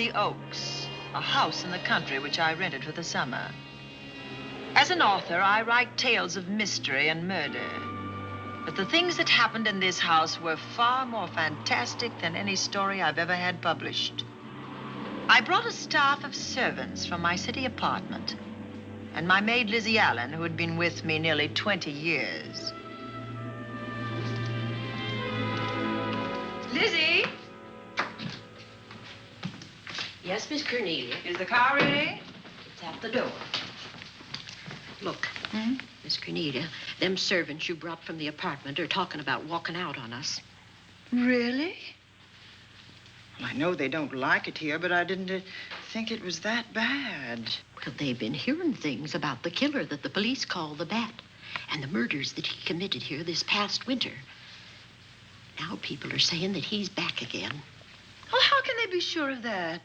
the Oaks, a house in the country which I rented for the summer. As an author, I write tales of mystery and murder. But the things that happened in this house were far more fantastic than any story I've ever had published. I brought a staff of servants from my city apartment, and my maid Lizzie Allen, who had been with me nearly 20 years. Lizzie? Yes, Miss Cornelia. Is the car ready? It's at the door. Look, Miss Cornelia, them servants you brought from the apartment are talking about walking out on us. Really? Well, I know they don't like it here, but I didn't think it was that bad. Well, they've been hearing things about the killer that the police call the Bat and the murders that he committed here this past winter. Now people are saying that he's back again. Well, how can they be sure of that?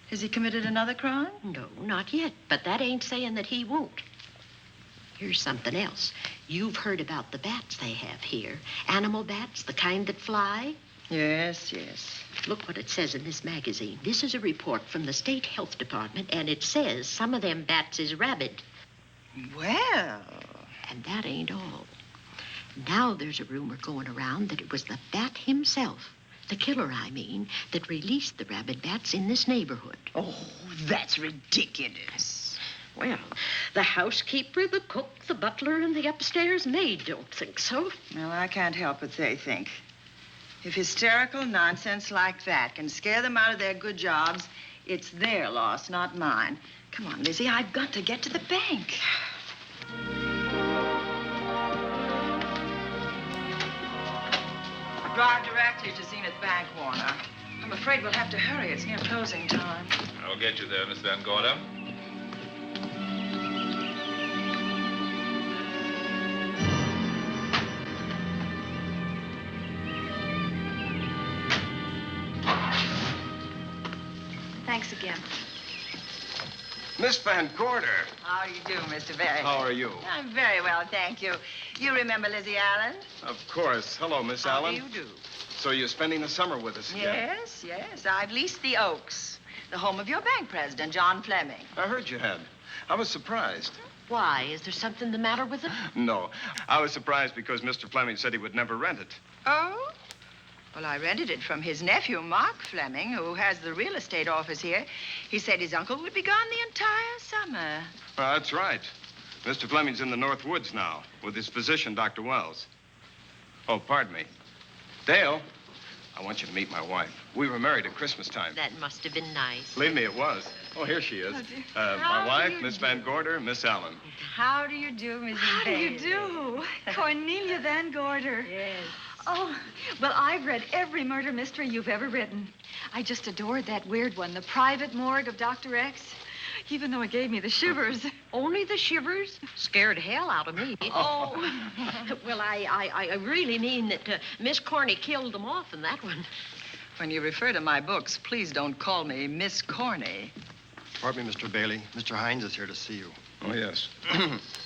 Has he committed another crime? No, not yet, but that ain't saying that he won't. Here's something else. You've heard about the bats they have here. Animal bats, the kind that fly. Yes, yes. Look what it says in this magazine. This is a report from the State Health Department, and it says some of them bats is rabid. Well. And that ain't all. Now there's a rumor going around that it was the bat himself, the killer, I mean, that released the rabid bats in this neighborhood. Oh, that's ridiculous. Well, the housekeeper, the cook, the butler, and the upstairs maid don't think so. Well, I can't help what they think. If hysterical nonsense like that can scare them out of their good jobs, it's their loss, not mine. Come on, Lizzie, I've got to get to the bank. Drive directly to Zenith Bank, Warner. I'm afraid we'll have to hurry. It's near closing time. I'll get you there, Miss Van Gorder. Thanks again. Miss Van Gorder. How do you do, Mr. Barry? How are you? I'm very well, thank you. You remember Lizzie Allen? Of course. Hello, Miss Allen. How do you do? So you're spending the summer with us again? Yes, yes. I've leased the Oaks, the home of your bank president, John Fleming. I heard you had. I was surprised. Why? Is there something the matter with it? No. I was surprised because Mr. Fleming said he would never rent it. Oh? Well, I rented it from his nephew, Mark Fleming, who has the real estate office here. He said his uncle would be gone the entire summer. Well, that's right. Mr. Fleming's in the North Woods now with his physician, Dr. Wells. Oh, pardon me. Dale, I want you to meet my wife. We were married at Christmas time. That must have been nice. Believe me, it was. Oh, here she is. Oh, dear. My wife, Miss Van Gorder, Miss Allen. How do you do, Mrs. How do you Bailey? do? Cornelia Van Gorder. Yes. Oh, well, I've read every murder mystery you've ever written. I just adored that weird one, The Private Morgue of Dr. X, even though it gave me the shivers. Only the shivers? Scared hell out of me. Oh. Well, I really mean that Miss Corney killed them off in that one. When you refer to my books, please don't call me Miss Corney. Pardon me, Mr. Bailey. Mr. Hines is here to see you. Oh, yes.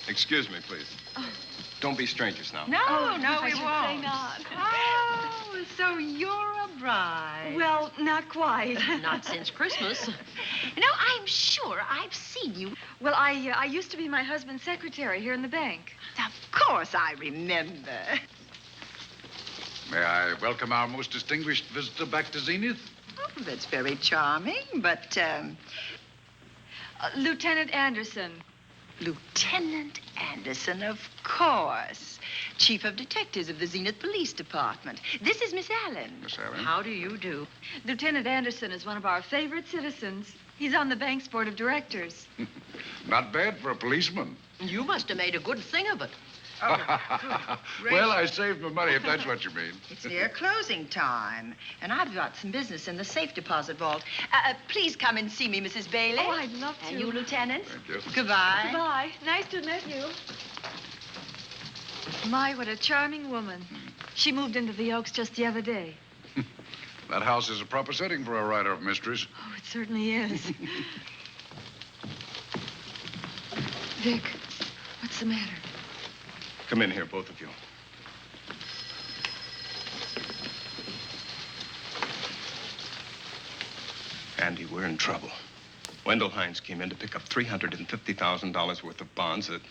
Excuse me, please. Don't be strangers now. No, Oh, no, I we should won't. say not. Oh, so you're a bride. Well, not quite. Not since Christmas. No, I'm sure I've seen you. Well, I used to be my husband's secretary here in the bank. Of course I remember. May I welcome our most distinguished visitor back to Zenith? Oh, that's very charming, but, Lieutenant Anderson. Lieutenant Anderson, of course. Chief of Detectives of the Zenith Police Department. This is Miss Allen. Miss Allen. How do you do? Lieutenant Anderson is one of our favorite citizens. He's on the bank's board of directors. Not bad for a policeman. You must have made a good thing of it. Well, I saved my money, if that's what you mean. It's near closing time, and I've got some business in the safe deposit vault. Please come and see me, Mrs. Bailey. Oh, I'd love to. And you, Lieutenant. Thank you. Goodbye. Goodbye. Nice to meet you. My, what a charming woman. She moved into the Oaks just the other day. That house is a proper setting for a writer of mysteries. Oh, it certainly is. Vic, what's the matter? Come in here, both of you. Andy, we're in trouble. Wendell Hines came in to pick up $350,000 worth of bonds that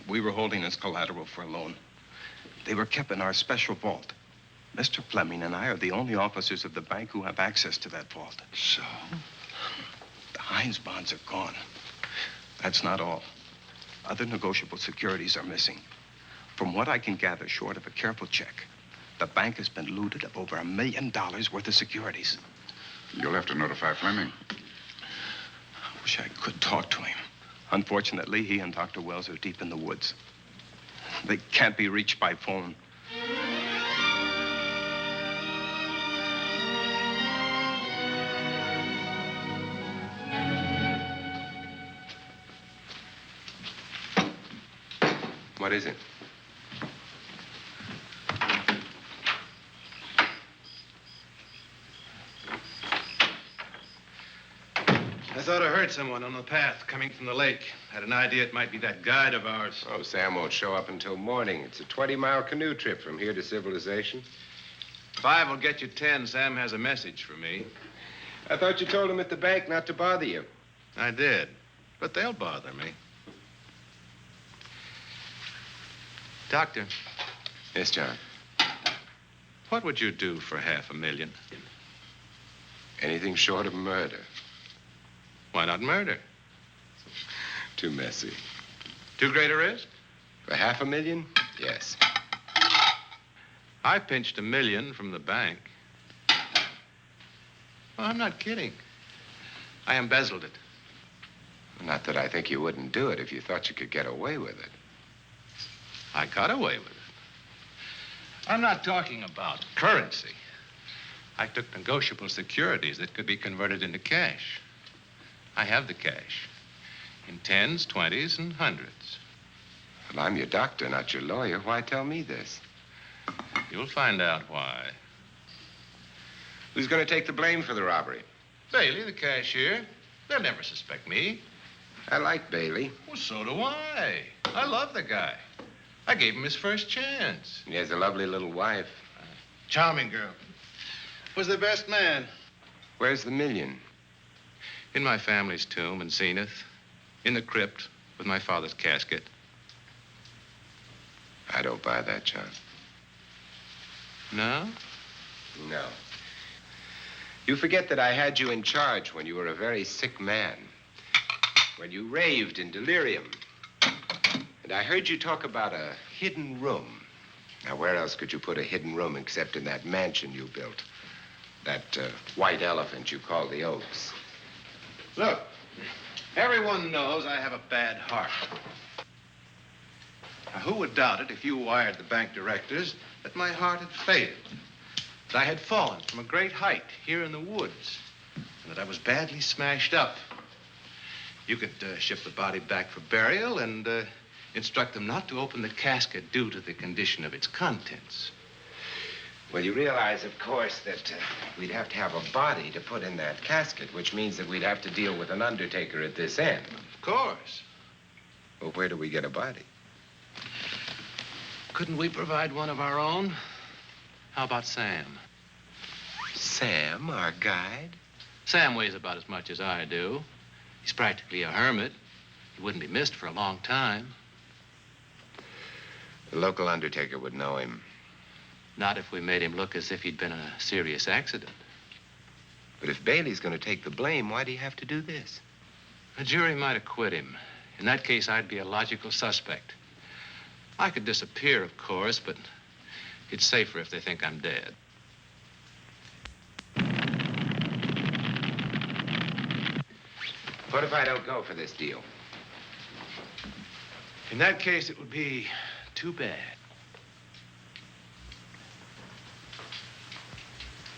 we were holding as collateral for a loan. They were kept in our special vault. Mr. Fleming and I are the only officers of the bank who have access to that vault. So? The Hines bonds are gone. That's not all. Other negotiable securities are missing. From what I can gather, short of a careful check, the bank has been looted of over $1 million worth of securities. You'll have to notify Fleming. I wish I could talk to him. Unfortunately, he and Dr. Wells are deep in the woods. They can't be reached by phone. What is it? I thought I heard someone on the path coming from the lake. Had an idea it might be that guide of ours. Oh, Sam won't show up until morning. It's a 20-mile canoe trip from here to civilization. 5 will get you 10. Sam has a message for me. I thought you told him at the bank not to bother you. I did, but they'll bother me. Doctor, Yes, John. what would you do for $500,000? Anything short of murder. Why not murder? Too messy. Too great a risk? For $500,000? Yes. I pinched $1 million from the bank. Well, I'm not kidding. I embezzled it. Not that I think you wouldn't do it if you thought you could get away with it. I got away with it. I'm not talking about currency. I took negotiable securities that could be converted into cash. I have the cash in 10s, 20s, and 100s. Well, I'm your doctor, not your lawyer. Why tell me this? You'll find out why. Who's going to take the blame for the robbery? Bailey, the cashier. They'll never suspect me. I like Bailey. Well, so do I. I love the guy. I gave him his first chance. He has a lovely little wife. Charming girl. Was the best man. Where's the $1 million? In my family's tomb in Zenith. In the crypt with my father's casket. I don't buy that, John. No? No. You forget that I had you in charge when you were a very sick man. When you raved in delirium. And I heard you talk about a hidden room. Now, where else could you put a hidden room except in that mansion you built? That white elephant you call the Oaks. Look, everyone knows I have a bad heart. Now, who would doubt it if you wired the bank directors that my heart had failed? That I had fallen from a great height here in the woods, and that I was badly smashed up. You could ship the body back for burial and instruct them not to open the casket due to the condition of its contents. Well, you realize, of course, that we'd have to have a body to put in that casket, which means that we'd have to deal with an undertaker at this end. Of course. Well, where do we get a body? Couldn't we provide one of our own? How about Sam? Sam, our guide? Sam weighs about as much as I do. He's practically a hermit. He wouldn't be missed for a long time. The local undertaker would know him. Not if we made him look as if he'd been in a serious accident. But if Bailey's going to take the blame, why do you have to do this? The jury might acquit him. In that case, I'd be a logical suspect. I could disappear, of course, but it's safer if they think I'm dead. What if I don't go for this deal? In that case, it would be too bad.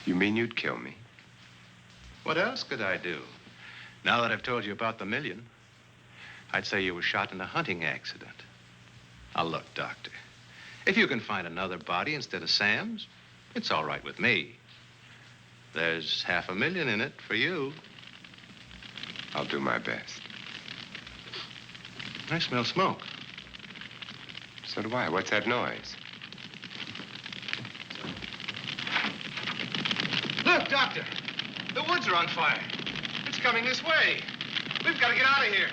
You mean you'd kill me? What else could I do? Now that I've told you about the $1 million, I'd say you were shot in a hunting accident. Now, look, Doctor, if you can find another body instead of Sam's, it's all right with me. There's $500,000 in it for you. I'll do my best. I smell smoke. So do I. What's that noise? Look, Doctor, the woods are on fire. coming this way. We've got to get out of here.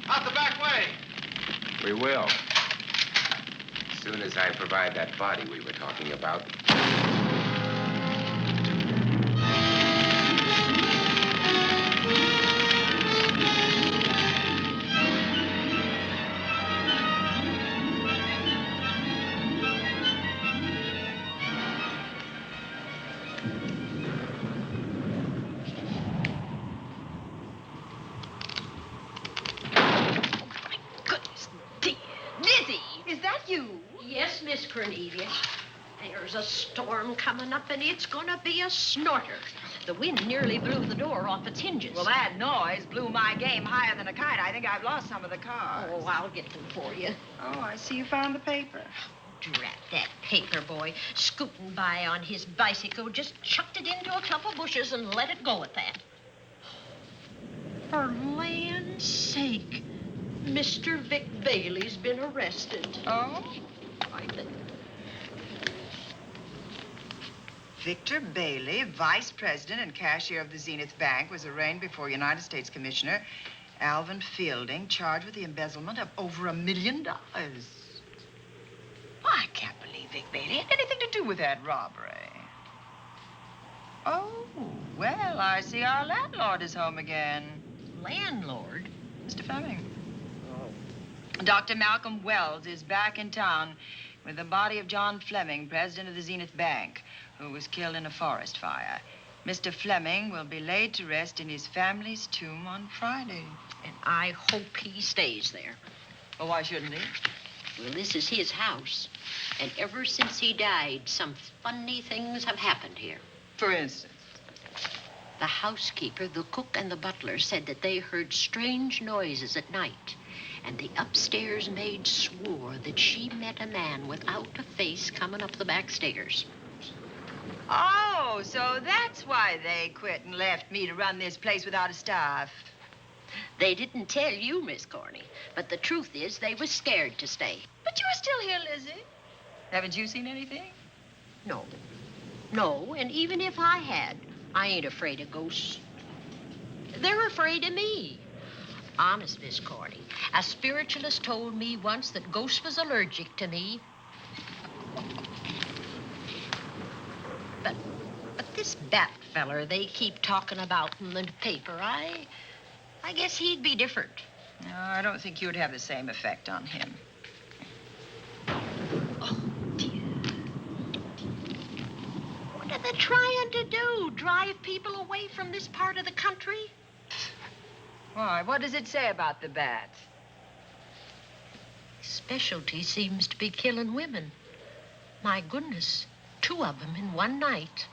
Out the back way. We will. As soon as I provide that body we were talking about. Yes, Miss Cornelia. There's a storm coming up, and it's gonna be a snorter. The wind nearly blew the door off its hinges. Well, that noise blew my game higher than a kite. I think I've lost some of the cars. Oh, I'll get them for you. Oh, I see you found the paper. Drat that paper boy, scooting by on his bicycle, just chucked it into a clump of bushes and let it go at that. For land's sake, Mr. Vic Bailey's been arrested. Oh? I think. Victor Bailey, vice president and cashier of the Zenith Bank, was arraigned before United States Commissioner Alvin Fielding, charged with the embezzlement of over $1 million. I can't believe Vic Bailey had anything to do with that robbery. Oh, well, I see our landlord is home again. Landlord? Mr. Fleming. Dr. Malcolm Wells is back in town with the body of John Fleming, president of the Zenith Bank, who was killed in a forest fire. Mr. Fleming will be laid to rest in his family's tomb on Friday. And I hope he stays there. Well, why shouldn't he? Well, this is his house. And ever since he died, some funny things have happened here. For instance? The housekeeper, the cook, and the butler said that they heard strange noises at night. And the upstairs maid swore that she met a man without a face coming up the back stairs. Oh, so that's why they quit and left me to run this place without a staff. They didn't tell you, Miss Corney, but the truth is they was scared to stay. But you're still here, Lizzie. Haven't you seen anything? No. No, and even if I had, I ain't afraid of ghosts. They're afraid of me. Honest, Miss Corney, a spiritualist told me once that ghosts was allergic to me. But this Bat feller they keep talking about in the paper, I guess he'd be different. No, I don't think you'd have the same effect on him. Oh, dear. What are they trying to do? Drive people away from this part of the country? Why, what does it say about the Bat? His specialty seems to be killing women. My goodness, 2 of them in one night.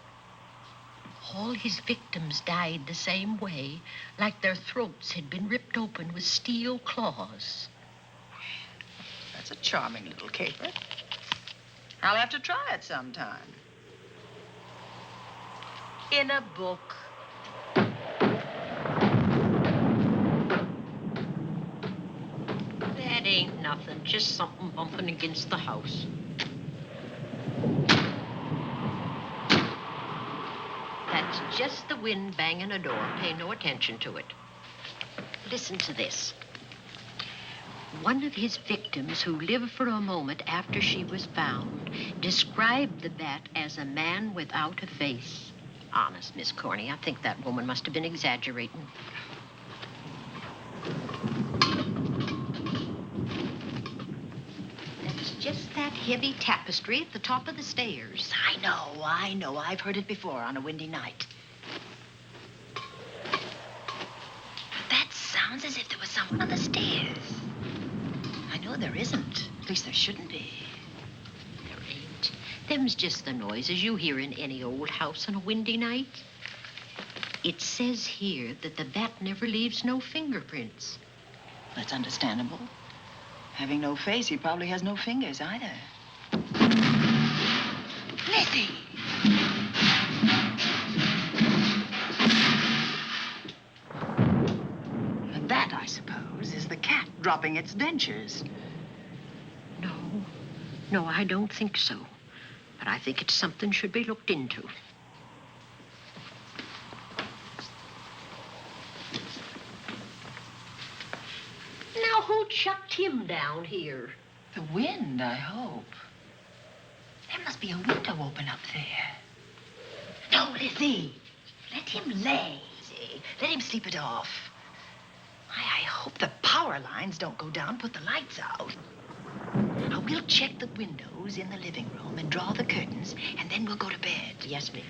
All his victims died the same way, like their throats had been ripped open with steel claws. That's a charming little caper. I'll have to try it sometime. In a book. That ain't nothing, just something bumping against the house. That's just the wind banging a door. Pay no attention to it. Listen to this. One of his victims, who lived for a moment after she was found, described the Bat as a man without a face. Honest, Miss Corney, I think that woman must have been exaggerating. That's just that heavy tapestry at the top of the stairs. I know. I've heard it before on a windy night. But that sounds as if there was someone on the stairs. I know there isn't. At least there shouldn't be. There ain't. Them's just the noises you hear in any old house on a windy night. It says here that the Bat never leaves no fingerprints. That's understandable. Having no face, he probably has no fingers either. Lizzie! And that, I suppose, is the cat dropping its dentures. No, I don't think so. But I think it's something should be looked into. who chucked him down here? The wind, I hope. There must be a window open up there. No, Lizzie. Let him lay. Let him sleep it off. I hope the power lines don't go down, put the lights out. Now, we'll check the windows in the living room and draw the curtains, and then we'll go to bed. Yes, ma'am.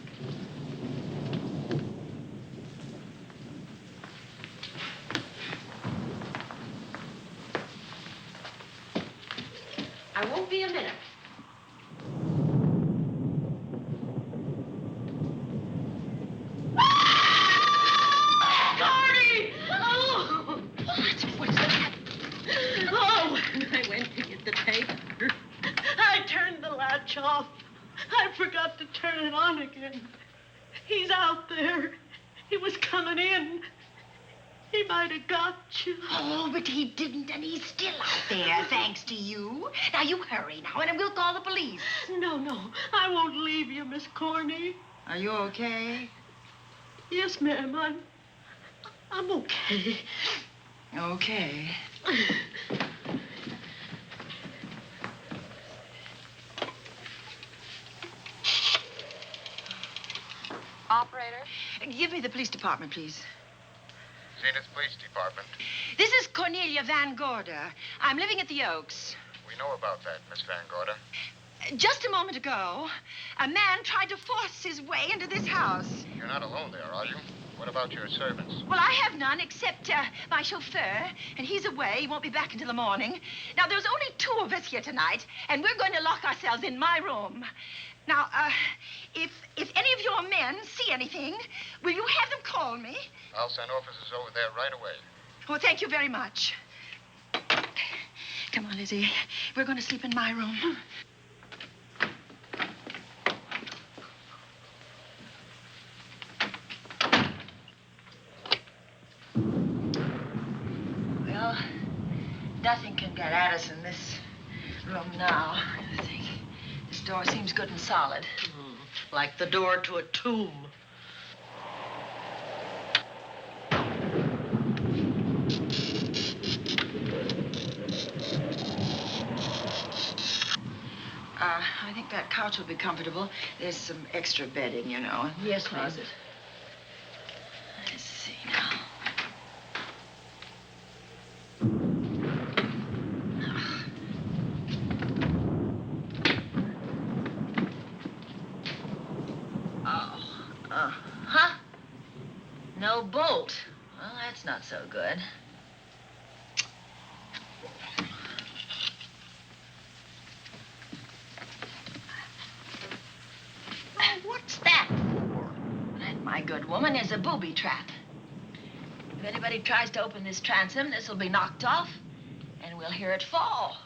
I won't be a minute. Gordy! Oh! What is that? Oh, when I went to get the paper, I turned the latch off. I forgot to turn it on again. He's out there. He was coming in. He might have got you. Oh, but he didn't, and he's still out there, thanks to you. Now, you hurry now, and we'll call the police. No, I won't leave you, Miss Corney. Are you okay? Yes, ma'am, I'm okay. Okay. Operator? Give me the police department, please. Zenith Police Department. This is Cornelia Van Gorder. I'm living at the Oaks. We know about that, Miss Van Gorder. Just a moment ago, a man tried to force his way into this house. You're not alone there, are you? What about your servants? Well, I have none except my chauffeur, and he's away. He won't be back until the morning. Now, there's only 2 of us here tonight, and we're going to lock ourselves in my room. Now, if any of your men see anything, will you have them call me? I'll send officers over there right away. Oh, thank you very much. Come on, Lizzie. We're going to sleep in my room. Well, nothing can get at us in this room now. I think this door seems good and solid. Like the door to a tomb. I think that couch will be comfortable. There's some extra bedding, you know. Yes, ma'am. Closet. Let's see now. Huh? No bolt. Well, that's not so good. What's that for? That, my good woman, is a booby trap. If anybody tries to open this transom, this will be knocked off, and we'll hear it fall.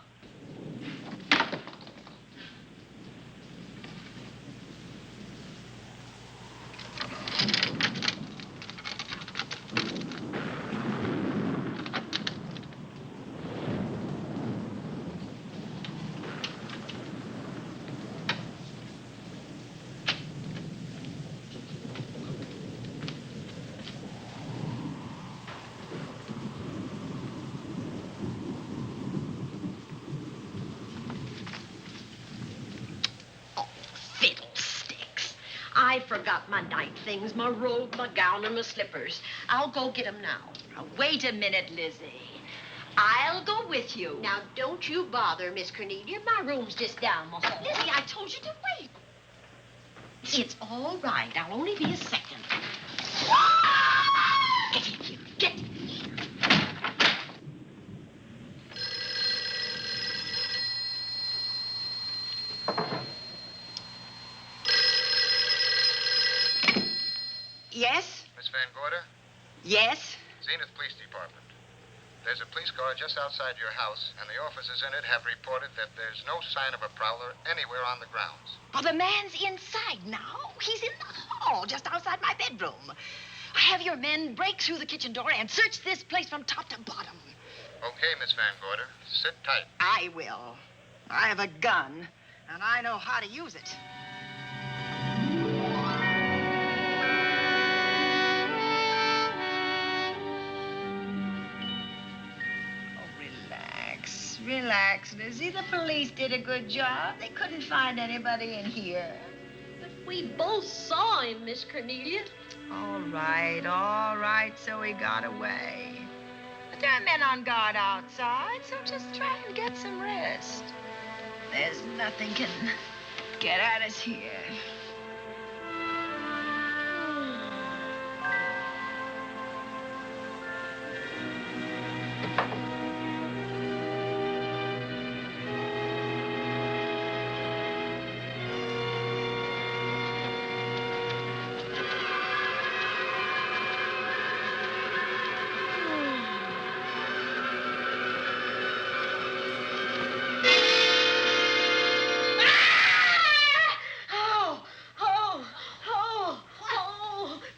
Fiddlesticks. I forgot my night things, my robe, my gown, and my slippers. I'll go get 'em now. Now, wait a minute, Lizzie. I'll go with you. Now, don't you bother, Miss Cornelia. My room's just down the hall. Lizzie, I told you to wait. It's all right. I'll only be a second. Get in here. Get in here. Yes? Miss Van Gorder, Yes? Zenith Police Department. There's a police car just outside your house, and the officers in it have reported that there's no sign of a prowler anywhere on the grounds. Well, the man's inside now. He's in the hall, just outside my bedroom. Have your men break through the kitchen door and search this place from top to bottom. Okay, Miss Van Gorder, sit tight. I will. I have a gun, and I know how to use it. Oh, relax, Lizzie. The police did a good job. They couldn't find anybody in here. But we both saw him, Miss Cornelia. All right, so he got away. But there are men on guard outside, so just try and get some rest. There's nothing can get at us here.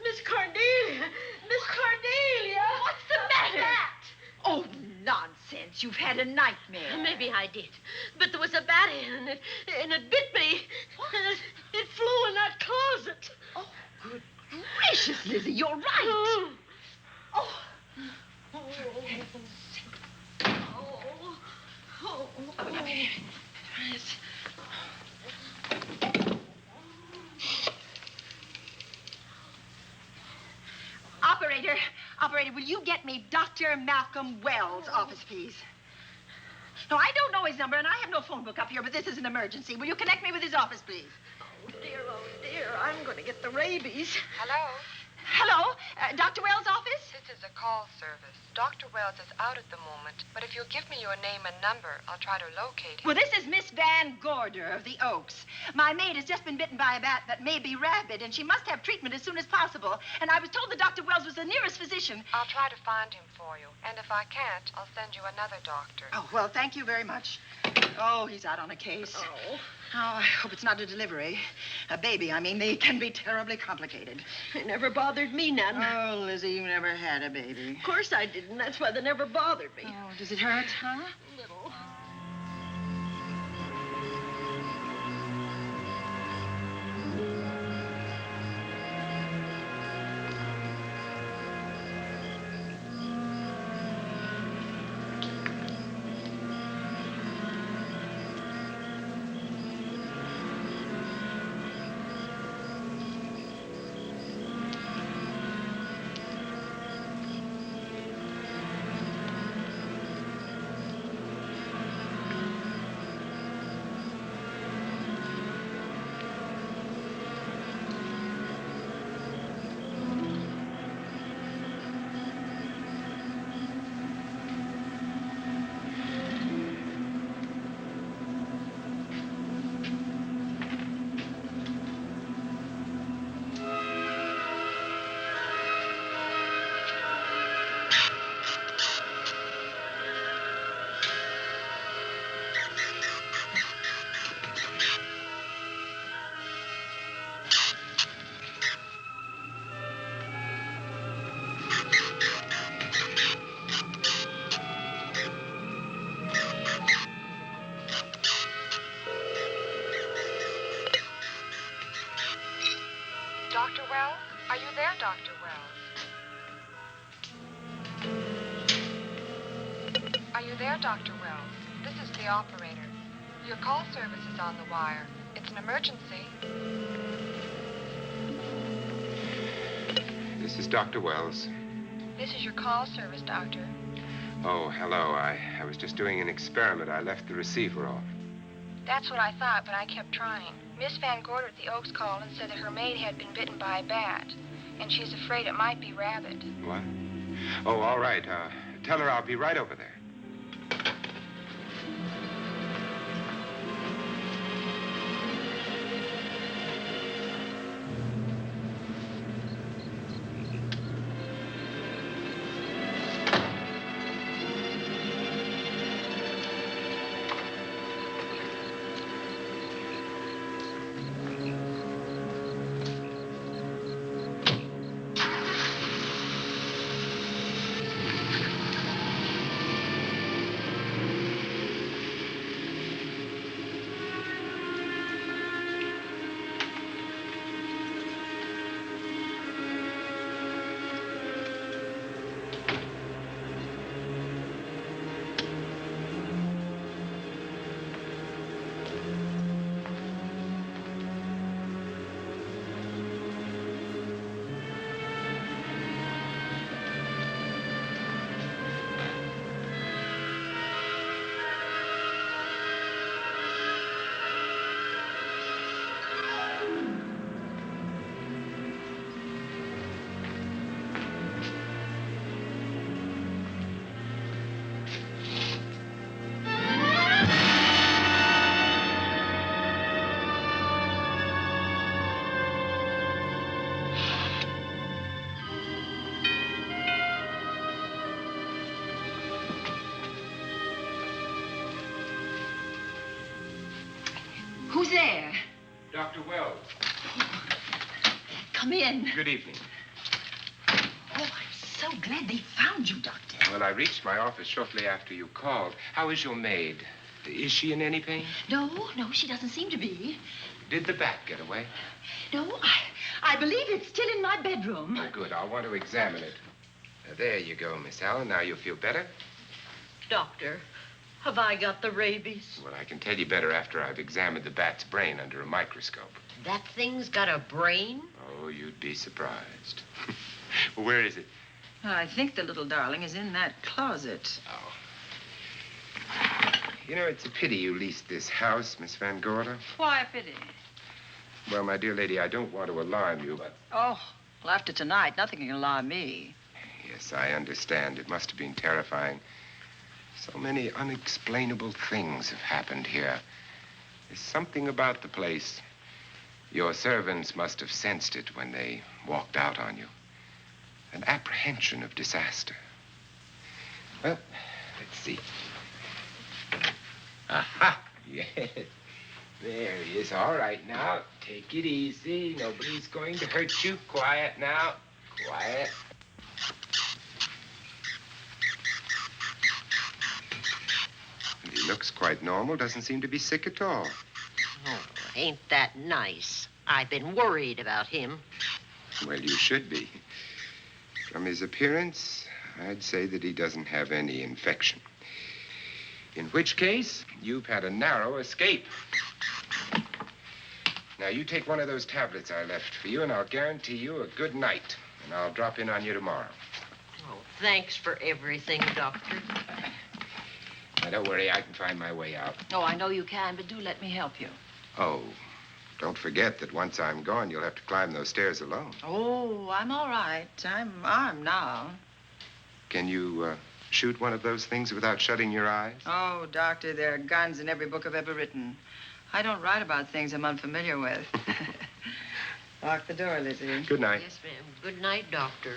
Miss Cornelia! Miss Cornelia! What's the matter? Oh, nonsense. You've had a nightmare. Maybe I did. But there was a bat in it, and it bit me. And it flew in that closet. Oh, good gracious, Lizzie, you're right. Oh. Operator, will you get me Dr. Malcolm Wells' office, please? No, I don't know his number, and I have no phone book up here, but this is an emergency. Will you connect me with his office, please? Oh, dear, I'm going to get the rabies. Hello? Hello? Dr. Wells' office? This is a call service. Dr. Wells is out at the moment, but if you'll give me your name and number, I'll try to locate him. Well, this is Miss Van Gorder of the Oaks. My maid has just been bitten by a bat that may be rabid, and she must have treatment as soon as possible. And I was told that Dr. Wells was the nearest physician. I'll try to find him for you, and if I can't, I'll send you another doctor. Oh, well, thank you very much. Oh, he's out on a case. Oh. Oh, I hope it's not a delivery. A baby, I mean. They can be terribly complicated. It never bothered me none. Oh, Lizzie, you never had a baby. Of course I didn't. That's why they never bothered me. Oh, does it hurt, huh? Little. Dr. Wells? Are you there, Dr. Wells? Are you there, Dr. Wells? This is the operator. Your call service is on the wire. It's an emergency. This is Dr. Wells. This is your call service, Doctor. Oh, hello. I was just doing an experiment. I left the receiver off. That's what I thought, but I kept trying. Miss Van Gorder at the Oaks called and said that her maid had been bitten by a bat, and she's afraid it might be rabid. What? Oh, all right. Tell her I'll be right over there. Who's there? Dr. Wells. Come in. Good evening. Oh, I'm so glad they found you, Doctor. Well, I reached my office shortly after you called. How is your maid? Is she in any pain? No, she doesn't seem to be. Did the bat get away? No, I believe it's still in my bedroom. Oh, good. I'll want to examine it. There you go, Miss Allen. Now you'll feel better? Doctor, have I got the rabies? Well, I can tell you better after I've examined the bat's brain under a microscope. That thing's got a brain? Oh, you'd be surprised. Well, where is it? I think the little darling is in that closet. Oh. You know, it's a pity you leased this house, Miss Van Gorder. Why a pity? Well, my dear lady, I don't want to alarm you, but... Oh, well, after tonight, nothing can alarm me. Yes, I understand. It must have been terrifying. So many unexplainable things have happened here. There's something about the place. Your servants must have sensed it when they walked out on you. An apprehension of disaster. Well, let's see. Aha! Yes. There he is. All right, now, take it easy. Nobody's going to hurt you. Quiet now. Quiet. He looks quite normal. Doesn't seem to be sick at all. Oh, ain't that nice? I've been worried about him. Well, you should be. From his appearance, I'd say that he doesn't have any infection. In which case, you've had a narrow escape. Now, you take one of those tablets I left for you, and I'll guarantee you a good night. And I'll drop in on you tomorrow. Oh, thanks for everything, Doctor. Now, don't worry. I can find my way out. Oh, I know you can, but do let me help you. Oh, don't forget that once I'm gone, you'll have to climb those stairs alone. Oh, I'm all right. I'm armed now. Can you shoot one of those things without shutting your eyes? Oh, Doctor, there are guns in every book I've ever written. I don't write about things I'm unfamiliar with. Lock the door, Lizzie. Good night. Yes, ma'am. Good night, Doctor.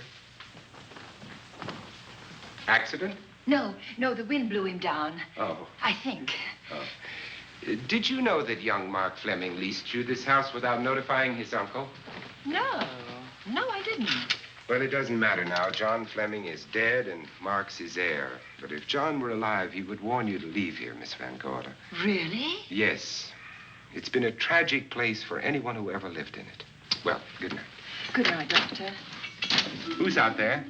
Accident? No, the wind blew him down. Oh. I think. Oh. Did you know that young Mark Fleming leased you this house without notifying his uncle? No, I didn't. Well, it doesn't matter now. John Fleming is dead and Mark's his heir. But if John were alive, he would warn you to leave here, Miss Van Gorder. Really? Yes. It's been a tragic place for anyone who ever lived in it. Well, good night. Good night, Doctor. Who's out there?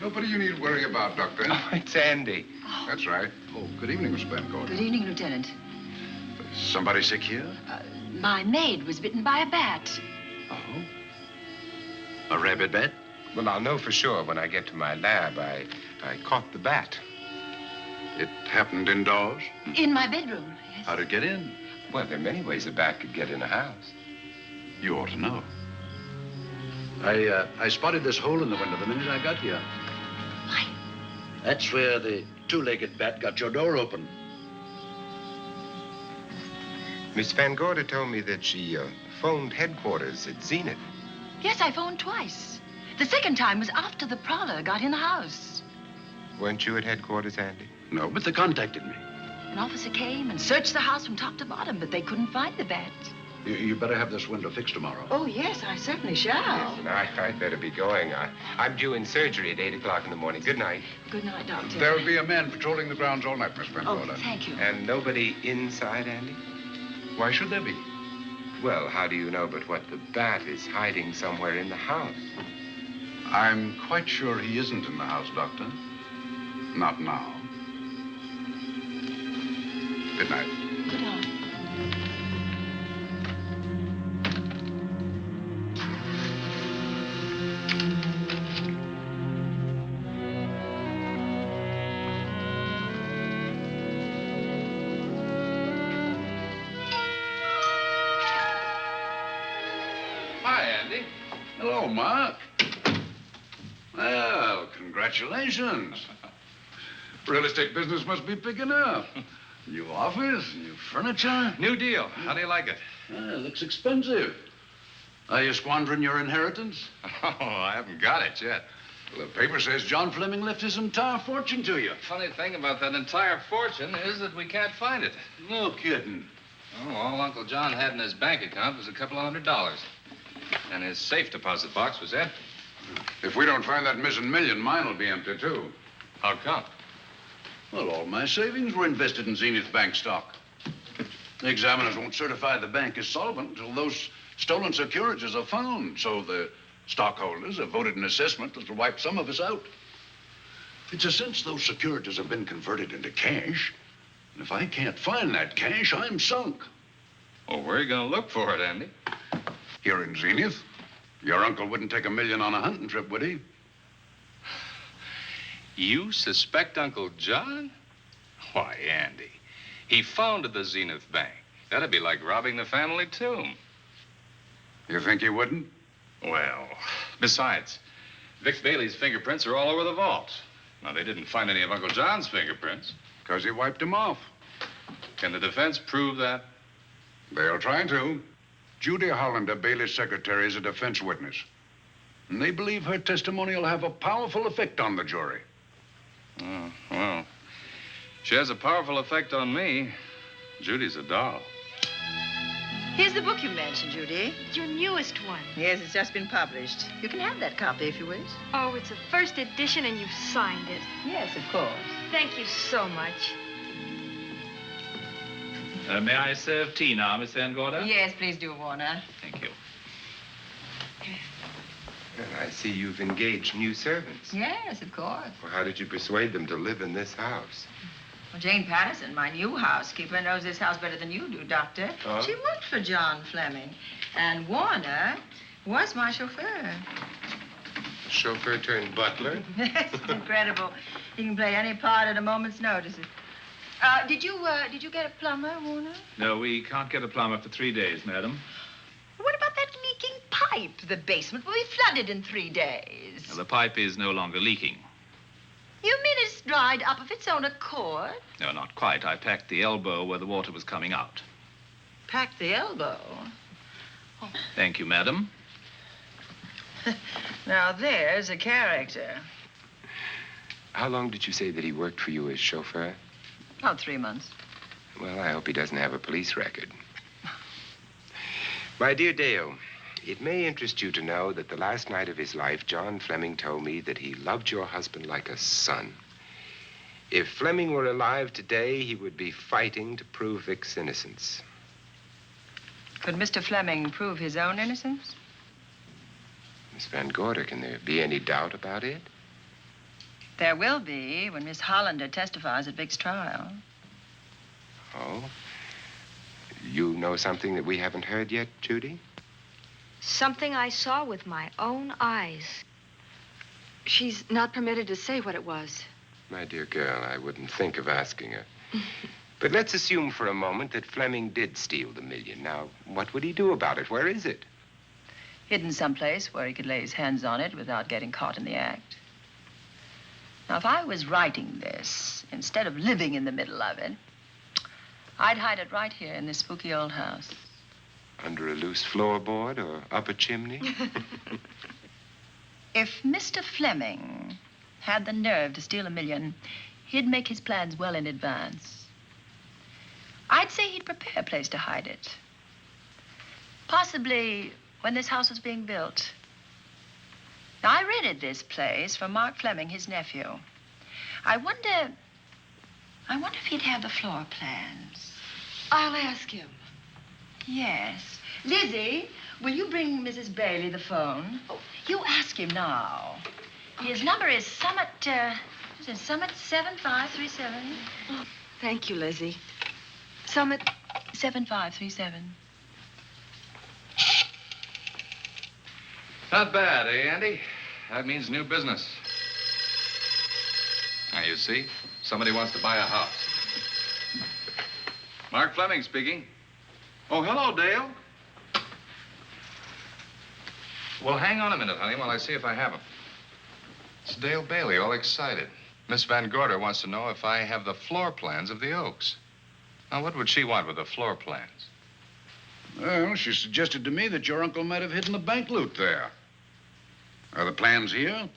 Nobody you need worry about, Doctor. Oh, it's Andy. That's right. Oh, good evening, Miss Van Gorder. Good evening, Lieutenant. Somebody sick here? My maid was bitten by a bat. Oh? A rabid bat? Well, I'll know for sure when I get to my lab. I caught the bat. It happened indoors? In my bedroom, yes. How'd it get in? Well, there are many ways a bat could get in a house. You ought to know. I spotted this hole in the window the minute I got here. Why? That's where the two-legged bat got your door open. Miss Van Gorder told me that she phoned headquarters at Zenith. Yes, I phoned twice. The second time was after the prowler got in the house. Weren't you at headquarters, Andy? No, but they contacted me. An officer came and searched the house from top to bottom, but they couldn't find the bat. You better have this window fixed tomorrow. Oh, yes, I certainly shall. Yes, and I'd better be going. I'm due in surgery at 8 o'clock in the morning. Good night. Good night, Doctor. There will be a man patrolling the grounds all night, Miss Van Gorder. Oh, thank you. And nobody inside, Andy? Why should there be? Well, how do you know but what the bat is hiding somewhere in the house? I'm quite sure he isn't in the house, Doctor. Not now. Good night. Good night. Hi, Andy. Hello, Mark. Well, congratulations. Real estate business must be picking up. New office, new furniture. New deal. How do you like it? Looks expensive. Are you squandering your inheritance? Oh, I haven't got it yet. Well, the paper says John Fleming left his entire fortune to you. Funny thing about that entire fortune is that we can't find it. No kidding. Oh, all Uncle John had in his bank account was a couple of $100. And his safe deposit box was empty. If we don't find that missing million, mine will be empty, too. How come? Well, all my savings were invested in Zenith Bank stock. The examiners won't certify the bank is solvent until those stolen securities are found. So the stockholders have voted an assessment that'll wipe some of us out. It's a since those securities have been converted into cash. And if I can't find that cash, I'm sunk. Well, where are you going to look for it, Andy? Here in Zenith. Your uncle wouldn't take $1 million on a hunting trip, would he? You suspect Uncle John? Why, Andy, he founded the Zenith Bank. That'd be like robbing the family tomb. You think he wouldn't? Well, besides, Vic Bailey's fingerprints are all over the vault. Now, they didn't find any of Uncle John's fingerprints. Because he wiped him off. Can the defense prove that? They'll try to. Judy Hollander, Bailey's secretary, is a defense witness. And they believe her testimony will have a powerful effect on the jury. Oh, well, she has a powerful effect on me. Judy's a doll. Here's the book you mentioned, Judy. Your newest one. Yes, it's just been published. You can have that copy if you wish. Oh, it's a first edition and you've signed it. Yes, of course. Thank you so much. May I serve tea now, Miss Van Gorder? Yes, please do, Warner. Thank you. Well, I see you've engaged new servants. Yes, of course. Well, how did you persuade them to live in this house? Well, Jane Patterson, my new housekeeper, knows this house better than you do, Doctor. Oh? She worked for John Fleming. And Warner was my chauffeur. Chauffeur turned butler? Yes, it's incredible. He can play any part at a moment's notice. Did you get a plumber, Warner? No, we can't get a plumber for 3 days, madam. What about that leaking pipe? The basement will be flooded in 3 days. The pipe is no longer leaking. You mean it's dried up of its own accord? No, not quite. I packed the elbow where the water was coming out. Packed the elbow? Thank you, madam. Now, there's a character. How long did you say that he worked for you as chauffeur? About 3 months. Well, I hope he doesn't have a police record. My dear Dale, it may interest you to know that the last night of his life, John Fleming told me that he loved your husband like a son. If Fleming were alive today, he would be fighting to prove Vic's innocence. Could Mr. Fleming prove his own innocence? Miss Van Gorder, can there be any doubt about it? There will be when Miss Hollander testifies at Vic's trial. Oh? You know something that we haven't heard yet, Judy? Something I saw with my own eyes. She's not permitted to say what it was. My dear girl, I wouldn't think of asking her. But let's assume for a moment that Fleming did steal the $1 million. Now, what would he do about it? Where is it? Hidden someplace where he could lay his hands on it without getting caught in the act. Now, if I was writing this, instead of living in the middle of it, I'd hide it right here in this spooky old house. Under a loose floorboard or up a chimney? If Mr. Fleming had the nerve to steal $1 million, he'd make his plans well in advance. I'd say he'd prepare a place to hide it. Possibly when this house was being built. Now, I rented this place from Mark Fleming, his nephew. I wonder if he'd have the floor plans. I'll ask him. Yes. Lizzie, will you bring Mrs. Bailey the phone? Oh, you ask him now. Okay. His number is Summit 7537. Oh, thank you, Lizzie. Summit 7537. Not bad, eh, Andy? That means new business. Now, you see, somebody wants to buy a house. Mark Fleming speaking. Oh, hello, Dale. Well, hang on a minute, honey, while I see if I have him. It's Dale Bailey, all excited. Miss Van Gorder wants to know if I have the floor plans of the Oaks. Now, what would she want with the floor plans? Well, she suggested to me that your uncle might have hidden the bank loot there. Are the plans here? Well,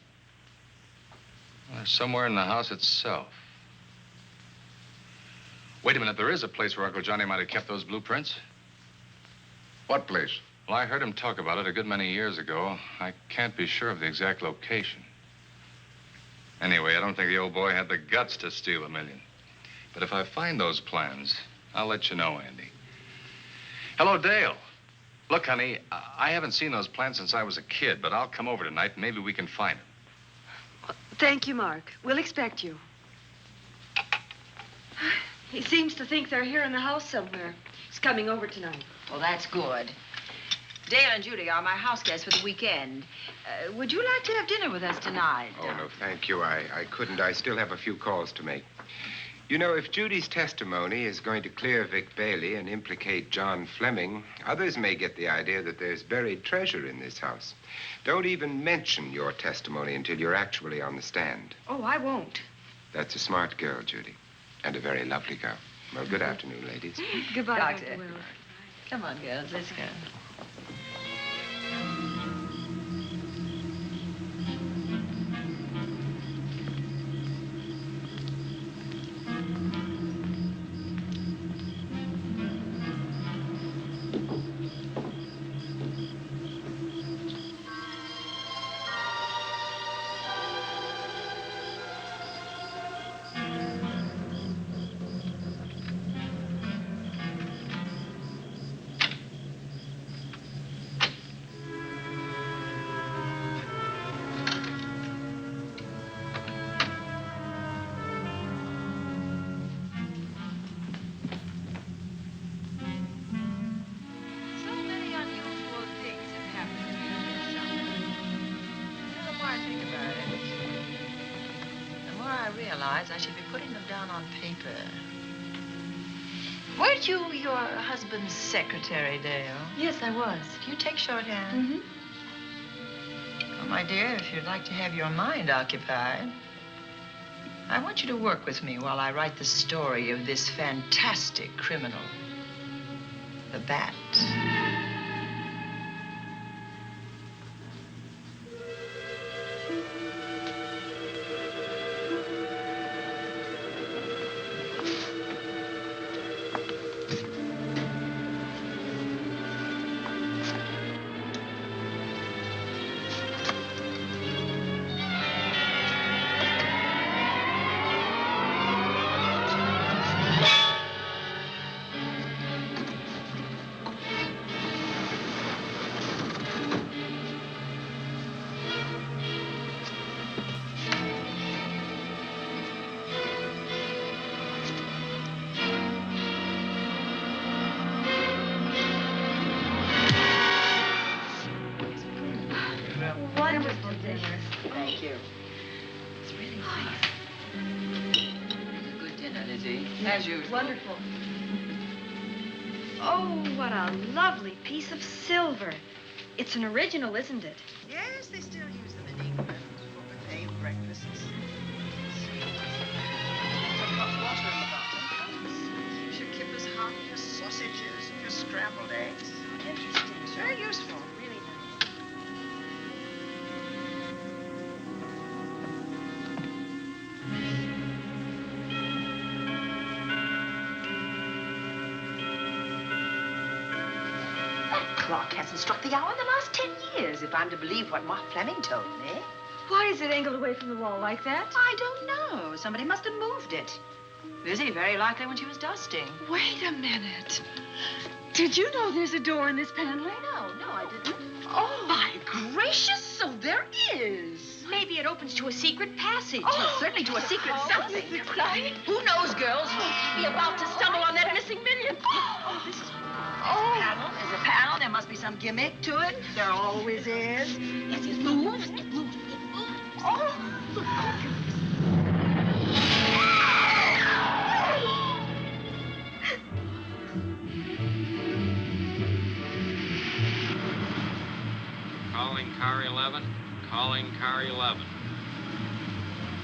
they're somewhere in the house itself. Wait a minute, there is a place where Uncle Johnny might have kept those blueprints. What place? Well, I heard him talk about it a good many years ago. I can't be sure of the exact location. Anyway, I don't think the old boy had the guts to steal $1 million. But if I find those plans, I'll let you know, Andy. Hello, Dale. Look, honey, I haven't seen those plans since I was a kid, but I'll come over tonight and maybe we can find them. Thank you, Mark. We'll expect you. He seems to think they're here in the house somewhere. He's coming over tonight. Well, that's good. Dale and Judy are my house guests for the weekend. Would you like to have dinner with us tonight? Oh, no, thank you. I couldn't. I still have a few calls to make. You know, if Judy's testimony is going to clear Vic Bailey and implicate John Fleming, others may get the idea that there's buried treasure in this house. Don't even mention your testimony until you're actually on the stand. Oh, I won't. That's a smart girl, Judy, and a very lovely girl. Well, good afternoon, ladies. Goodbye, Doctor. Dr. Wells. Come on, girls, let's go. I should be putting them down on paper. Weren't you your husband's secretary, Dale? Yes, I was. Do you take shorthand? Mm-hmm. Well, my dear, if you'd like to have your mind occupied, I want you to work with me while I write the story of this fantastic criminal, the Bat. Thank you. It's really nice. A good dinner, Lizzie, as usual. Wonderful. Oh, what a lovely piece of silver. It's an original, isn't it? Yes, they still use them in England for buffet breakfasts. Some hot water in the bottom. Should keep us hot, your sausages and your scrambled eggs. Interesting. Very useful, really nice. That clock hasn't struck the hour in the last 10 years, if I'm to believe what Mark Fleming told me. Why is it angled away from the wall like that? I don't know. Somebody must have moved it. Lizzie, very likely when she was dusting. Wait a minute. Did you know there's a door in this paneling? No, I didn't. Oh, my gracious, so there is. Maybe it opens to a secret passage. Oh, certainly to a secret something. Who knows, girls? We'll be about to stumble on that missing million. Oh, this is... Oh. There's a panel. There must be some gimmick to it. There always is. Yes, it moves. It moves. It moves. Oh. Calling car 11. Calling car 11.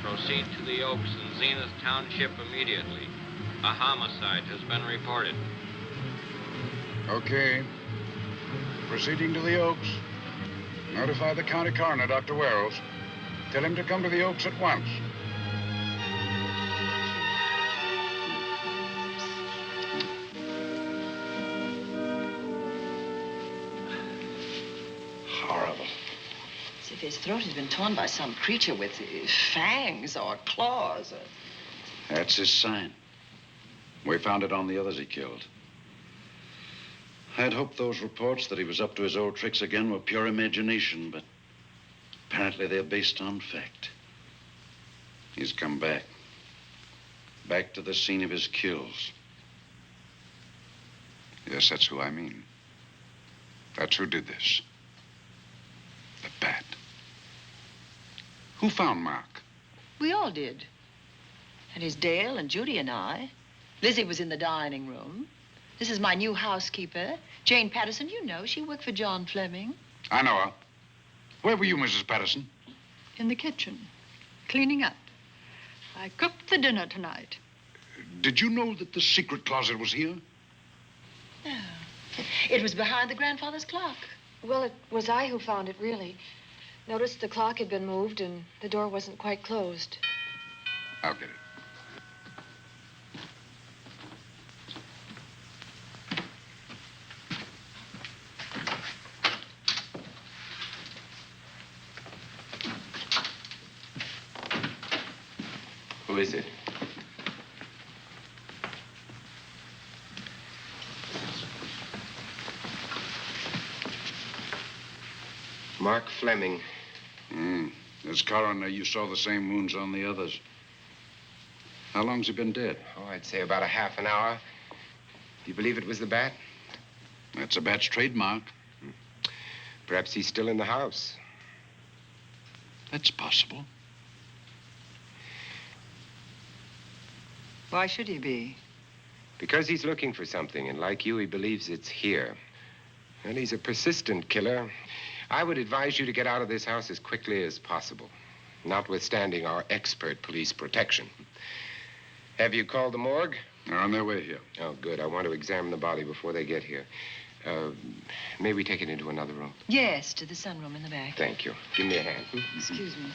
Proceed to the Oaks in Zenith Township immediately. A homicide has been reported. Okay. Proceeding to the Oaks. Notify the county coroner, Dr. Wells. Tell him to come to the Oaks at once. if his throat has been torn by some creature with fangs or claws. That's his sign. We found it on the others he killed. I'd hoped those reports that he was up to his old tricks again were pure imagination, but apparently they're based on fact. He's come back. Back to the scene of his kills. Yes, that's who I mean. That's who did this. The bat. Who found Mark? We all did. And his Dale and Judy and I. Lizzie was in the dining room. This is my new housekeeper, Jane Patterson. You know, she worked for John Fleming. I know her. Where were you, Mrs. Patterson? In the kitchen, cleaning up. I cooked the dinner tonight. Did you know that the secret closet was here? No. It was behind the grandfather's clock. Well, it was I who found it, really. Noticed the clock had been moved and the door wasn't quite closed. I'll get it. Who is it? Mark Fleming. As coroner, you saw the same wounds on the others. How long's he been dead? Oh, I'd say about a half an hour. Do you believe it was the bat? That's a bat's trademark. Perhaps he's still in the house. That's possible. Why should he be? Because he's looking for something, and like you, he believes it's here. And he's a persistent killer. I would advise you to get out of this house as quickly as possible, notwithstanding our expert police protection. Have you called the morgue? They're on their way here. Oh, good. I want to examine the body before they get here. May we take it into another room? Yes, to the sunroom in the back. Thank you. Give me a hand. Excuse me.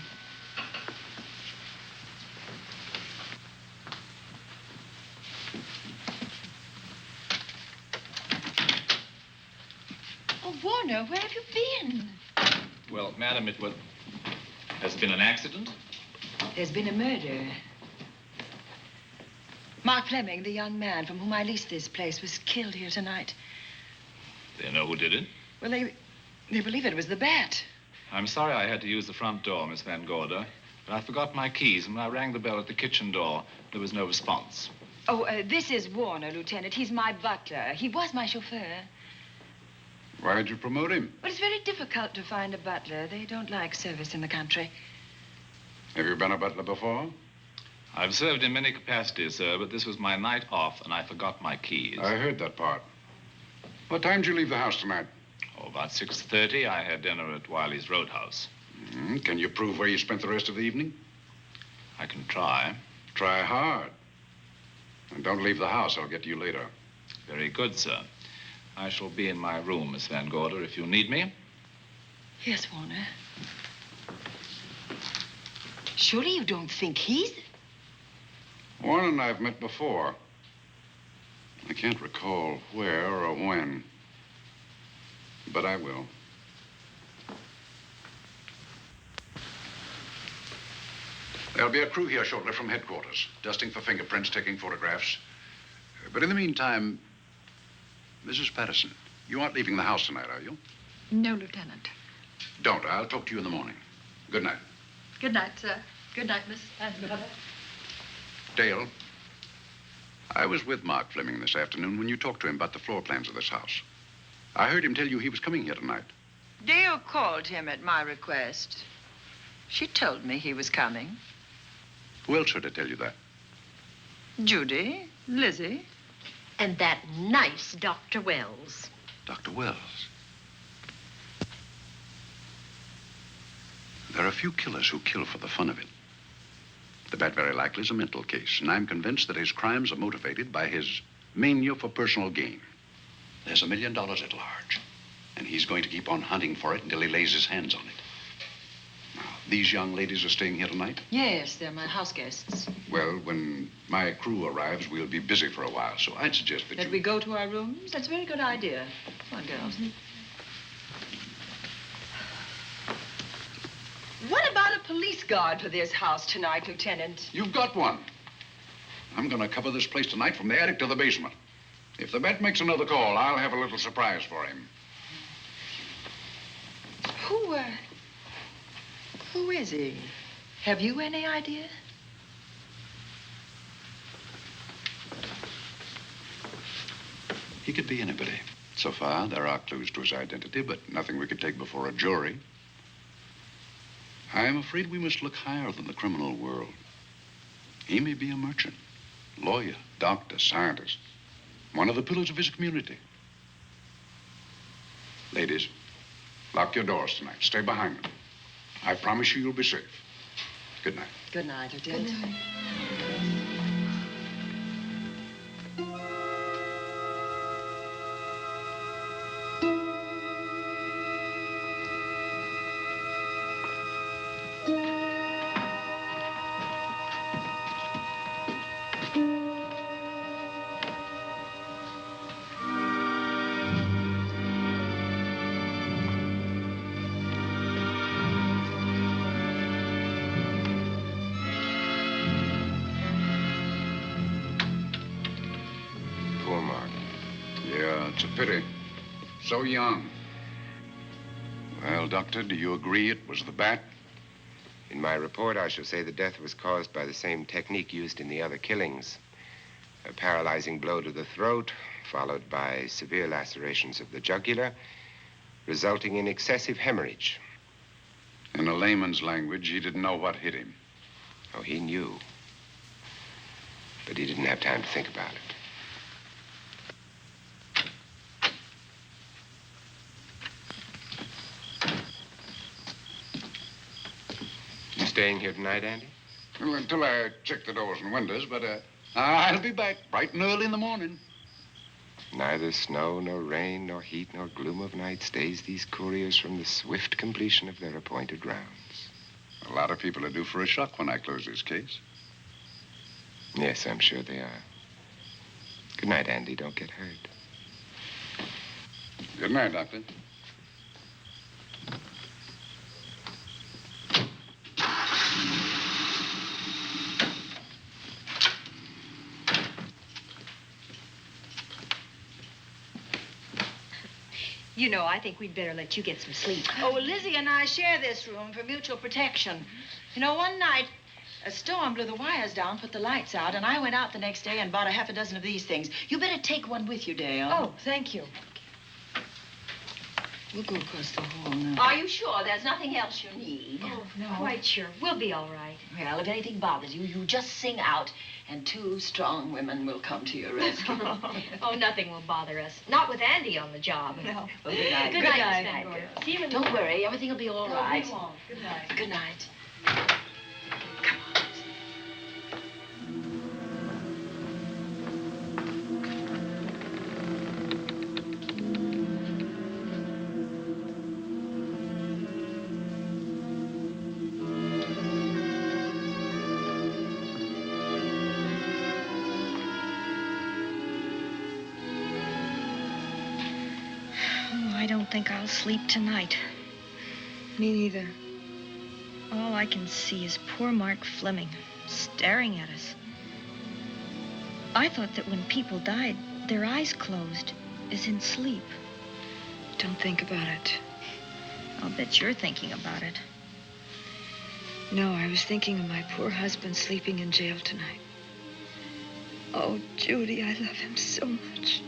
Oh, Warner, where have you been? Well, madam, has it been an accident? There's been a murder. Mark Fleming, the young man from whom I leased this place, was killed here tonight. They know who did it? Well, they believe it was the bat. I'm sorry I had to use the front door, Miss Van Gorder, but I forgot my keys, and when I rang the bell at the kitchen door, there was no response. Oh, this is Warner, Lieutenant. He's my butler. He was my chauffeur. Why'd you promote him? But it's very difficult to find a butler. They don't like service in the country. Have you been a butler before? I've served in many capacities, sir, but this was my night off, and I forgot my keys. I heard that part. What time did you leave the house tonight? Oh, about 6:30. I had dinner at Wiley's Roadhouse. Can you prove where you spent the rest of the evening? I can try. Try hard. And don't leave the house. I'll get to you later. Very good, sir. I shall be in my room, Miss Van Gorder, if you need me. Yes, Warner. Surely you don't think he's... Warren and I have met before. I can't recall where or when, but I will. There'll be a crew here shortly from headquarters, dusting for fingerprints, taking photographs. But in the meantime, Mrs. Patterson, you aren't leaving the house tonight, are you? No, Lieutenant. Don't. I'll talk to you in the morning. Good night. Good night, sir. Good night, Miss Van Gorder. Dale, I was with Mark Fleming this afternoon when you talked to him about the floor plans of this house. I heard him tell you he was coming here tonight. Dale called him at my request. She told me he was coming. Who else heard her tell you that? Judy, Lizzie. And that nice Dr. Wells. Dr. Wells. There are a few killers who kill for the fun of it. The bat very likely is a mental case, and I'm convinced that his crimes are motivated by his mania for personal gain. There's $1 million at large, and he's going to keep on hunting for it until he lays his hands on it. Now, these young ladies are staying here tonight? Yes, they're my house guests. Well, when my crew arrives, we'll be busy for a while, so I'd suggest that we go to our rooms? That's a very good idea. Come on, girls. police guard for this house tonight, Lieutenant. You've got one. I'm going to cover this place tonight from the attic to the basement. If the bat makes another call, I'll have a little surprise for him. Who is he? Have you any idea? He could be anybody. So far, there are clues to his identity, but nothing we could take before a jury. I'm afraid we must look higher than the criminal world. He may be a merchant, lawyer, doctor, scientist, one of the pillars of his community. Ladies, lock your doors tonight. Stay behind them. I promise you you'll be safe. Good night. Good night, Lieutenant. Good night. It's a pity. So young. Well, Doctor, do you agree it was the bat? In my report, I shall say the death was caused by the same technique used in the other killings. A paralyzing blow to the throat, followed by severe lacerations of the jugular, resulting in excessive hemorrhage. In a layman's language, he didn't know what hit him. Oh, he knew. But he didn't have time to think about it. Staying here tonight, Andy? Well, until I check the doors and windows, but I'll be back bright and early in the morning. Neither snow, nor rain, nor heat, nor gloom of night stays these couriers from the swift completion of their appointed rounds. A lot of people are due for a shock when I close this case. Yes, I'm sure they are. Good night, Andy. Don't get hurt. Good night, Doctor. You know, I think we'd better let you get some sleep. Oh, well, Lizzie and I share this room for mutual protection. You know, one night, a storm blew the wires down, put the lights out, and I went out the next day and bought a half a dozen of these things. You better take one with you, Dale. Oh, thank you. We'll go across the hall now. Are you sure there's nothing else you need? Oh, no. Quite sure. We'll be all right. Well, if anything bothers you, you just sing out, and 2 strong women will come to your rescue. Oh, nothing will bother us. Not with Andy on the job. No. Well, good night. Good night, Miss Van Gorder. See you in the Don't worry. Everything will be all right. We won't. Good night. Good night. I don't think I'll sleep tonight. Me neither. All I can see is poor Mark Fleming staring at us. I thought that when people died, their eyes closed, as in sleep. Don't think about it. I'll bet you're thinking about it. No, I was thinking of my poor husband sleeping in jail tonight. Oh, Judy, I love him so much.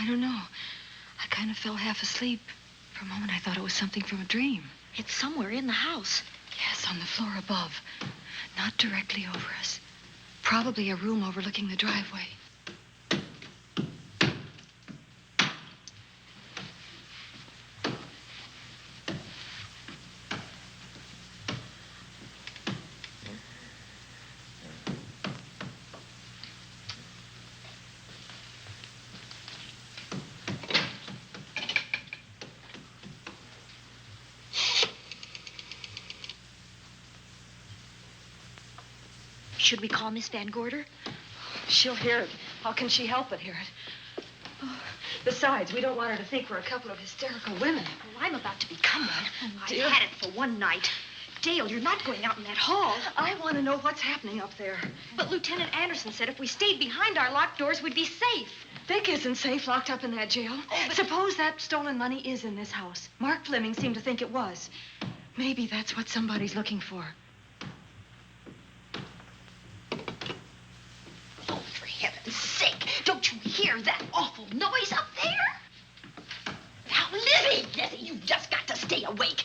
don't know. I kind of fell half asleep. For a moment, I thought it was something from a dream. It's somewhere in the house. Yes, on the floor above. Not directly over us. Probably a room overlooking the driveway. Should we call Miss Van Gorder? She'll hear it. How can she help but hear it? Oh, besides, we don't want her to think we're a couple of hysterical women. Well, I'm about to become one. Oh, I dear. had it for one night. Dale, you're not going out in that hall. I want to know what's happening up there. But Lieutenant Anderson said if we stayed behind our locked doors, we'd be safe. Vic isn't safe locked up in that jail. Suppose that stolen money is in this house. Mark Fleming seemed to think it was. Maybe that's what somebody's looking for. Oh, for heaven's sake, don't you hear that awful noise up there? Now, Lizzie, you've just got to stay awake.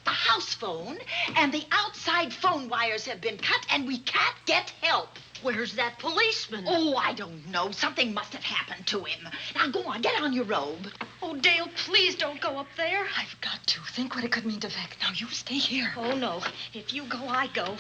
The house phone and the outside phone wires have been cut, and we can't get help. Where's that policeman? Oh, I don't know. Something must have happened to him. Now, go on, get on your robe. Oh, Dale, please don't go up there. I've got to. Think what it could mean to Vic. Now, you stay here. Oh, no. If you go, I go.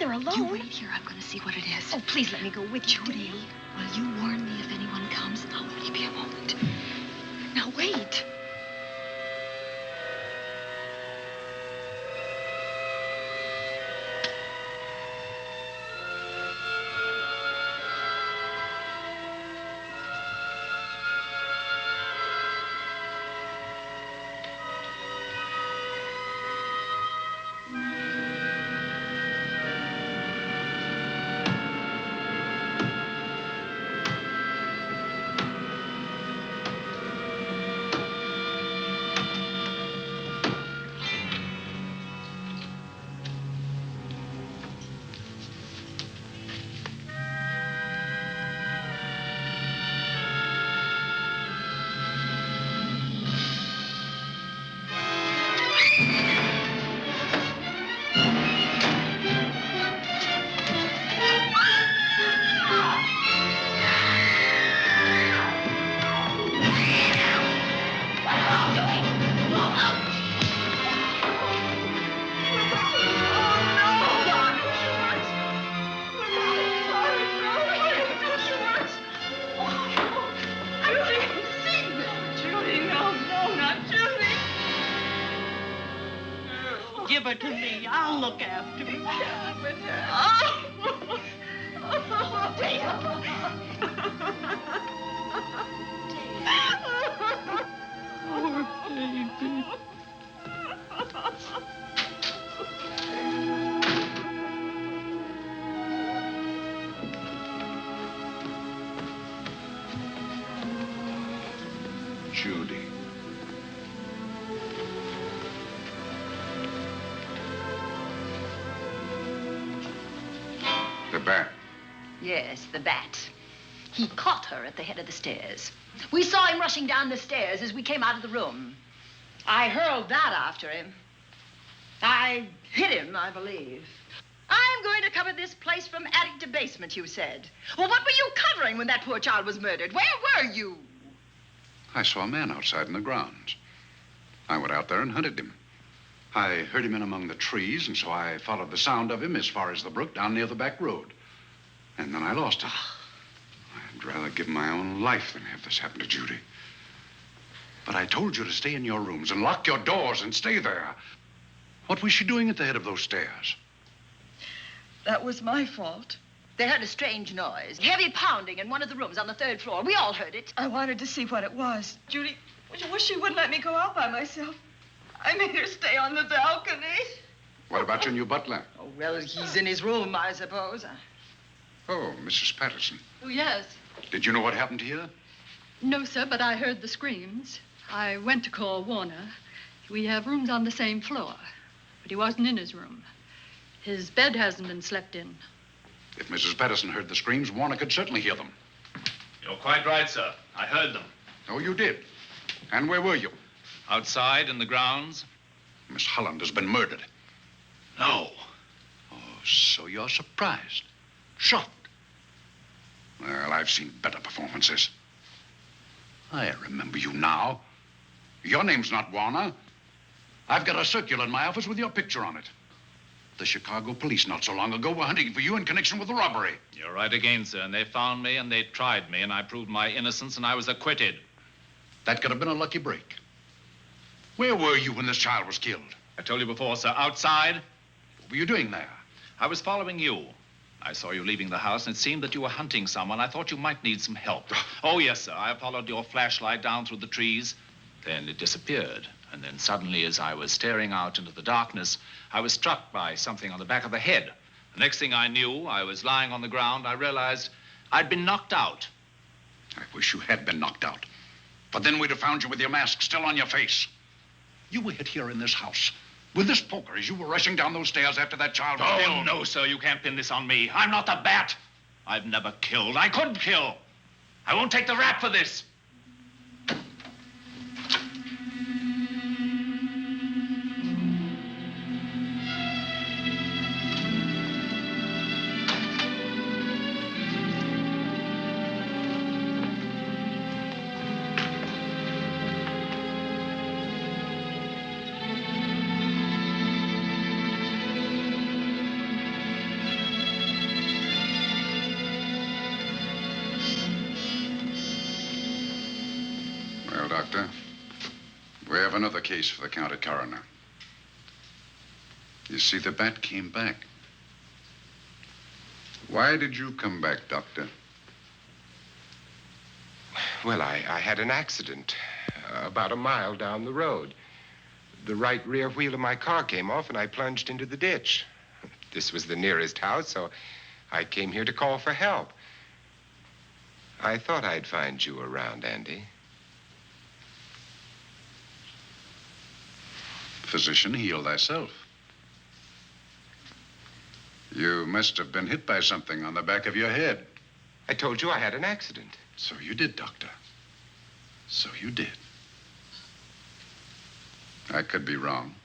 Alone. You wait here. I'm going to see what it is. Oh, please let me go with you, Judy, will you warn me if anyone comes? I'll only be a moment. Now, wait. Give her to me. I'll look after her. With her. Poor baby. Judy. The bat. Yes, the bat. He caught her at the head of the stairs. We saw him rushing down the stairs as we came out of the room. I hurled that after him. I hit him, I believe. I'm going to cover this place from attic to basement, you said. Well, what were you covering when that poor child was murdered? Where were you? I saw a man outside in the grounds. I went out there and hunted him. I heard him in among the trees, and so I followed the sound of him as far as the brook down near the back road. And then I lost him. I'd rather give my own life than have this happen to Judy. But I told you to stay in your rooms and lock your doors and stay there. What was she doing at the head of those stairs? That was my fault. They heard a strange noise. Heavy pounding in one of the rooms on the 3rd floor. We all heard it. I wanted to see what it was. Judy, I wish she wouldn't let me go out by myself. I made her stay on the balcony. What about your new butler? Oh, well, he's in his room, I suppose. Oh, Mrs. Patterson. Oh, yes. Did you know what happened here? No, sir, but I heard the screams. I went to call Warner. We have rooms on the same floor, but he wasn't in his room. His bed hasn't been slept in. If Mrs. Patterson heard the screams, Warner could certainly hear them. You're quite right, sir. I heard them. Oh, you did? And where were you? Outside in the grounds. Miss Holland has been murdered. No. Oh, so you're surprised. Shocked. Well, I've seen better performances. I remember you now. Your name's not Warner. I've got a circular in my office with your picture on it. The Chicago police not so long ago were hunting for you in connection with the robbery. You're right again, sir. And they found me and they tried me and I proved my innocence and I was acquitted. That could have been a lucky break. Where were you when this child was killed? I told you before, sir. Outside. What were you doing there? I was following you. I saw you leaving the house, and it seemed that you were hunting someone. I thought you might need some help. Oh, yes, sir. I followed your flashlight down through the trees. Then it disappeared. And then suddenly, as I was staring out into the darkness, I was struck by something on the back of the head. The next thing I knew, I was lying on the ground. I realized I'd been knocked out. I wish you had been knocked out. But then we'd have found you with your mask still on your face. You were hit here in this house with this poker as you were rushing down those stairs after that child was killed. Oh, no, sir. You can't pin this on me. I'm not the bat. I've never killed. I couldn't kill. I won't take the rap for this. Doctor. We have another case for the county coroner. You see, the bat came back. Why did you come back, Doctor? Well, I had an accident about a mile down the road. The right rear wheel of my car came off, and I plunged into the ditch. This was the nearest house, so I came here to call for help. I thought I'd find you around, Andy. Physician, heal thyself. You must have been hit by something on the back of your head. I told you I had an accident. So you did, Doctor. So you did. I could be wrong.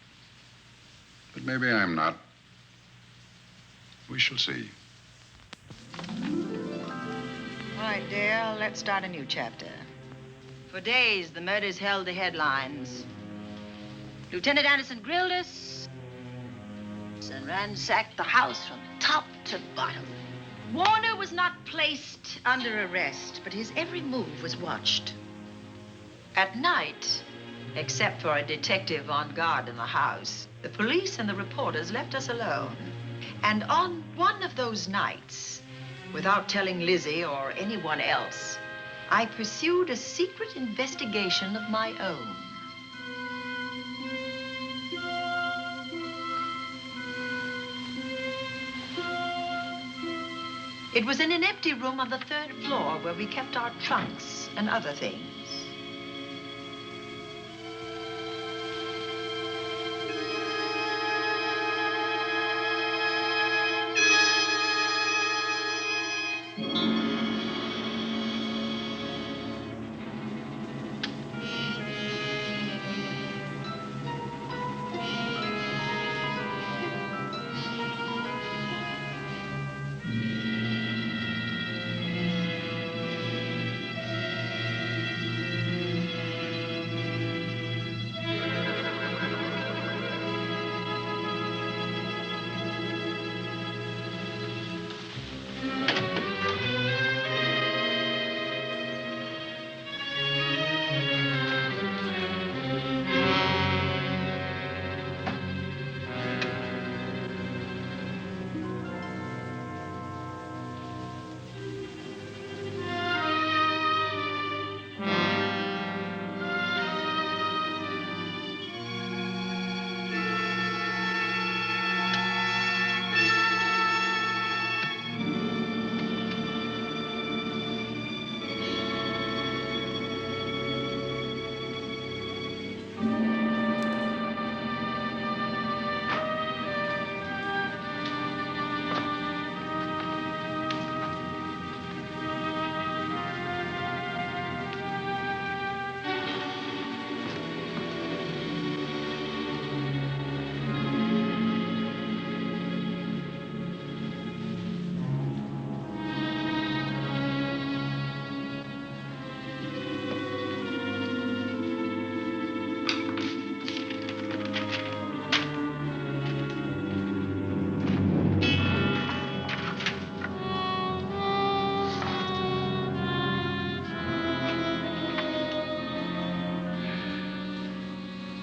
But maybe I'm not. We shall see. All right, dear, let's start a new chapter. For days, the murders held the headlines. Lieutenant Anderson grilled us and ransacked the house from top to bottom. Warner was not placed under arrest, but his every move was watched. At night, except for a detective on guard in the house, the police and the reporters left us alone. And on one of those nights, without telling Lizzie or anyone else, I pursued a secret investigation of my own. It was in an empty room on the 3rd floor where we kept our trunks and other things.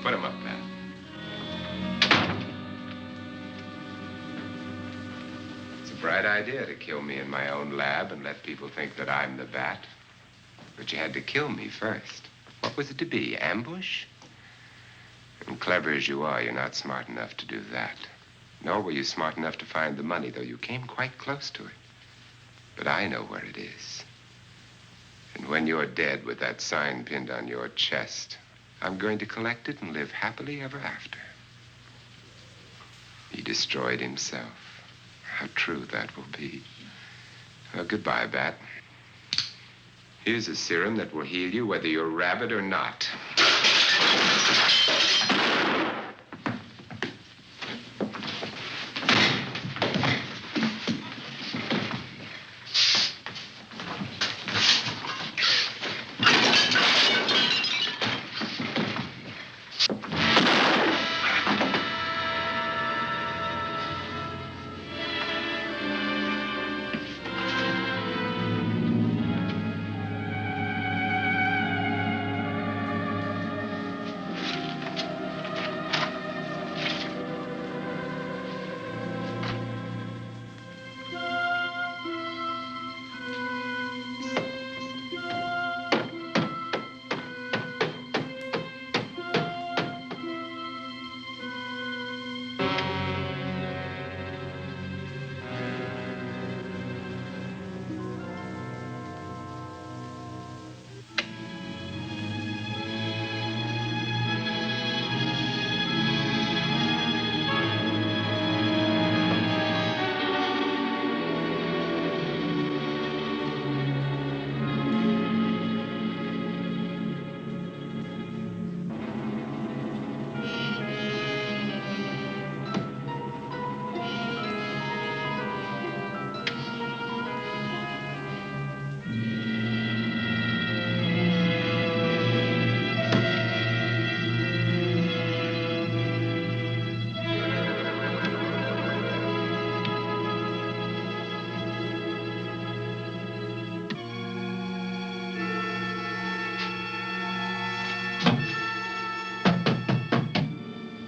Put him up, Pat. It's a bright idea to kill me in my own lab and let people think that I'm the bat. But you had to kill me first. What was it to be, ambush? And clever as you are, you're not smart enough to do that. Nor were you smart enough to find the money, though you came quite close to it. But I know where it is. And when you're dead with that sign pinned on your chest, I'm going to collect it and live happily ever after. He destroyed himself. How true that will be. Well, goodbye, Bat. Here's a serum that will heal you whether you're rabid or not.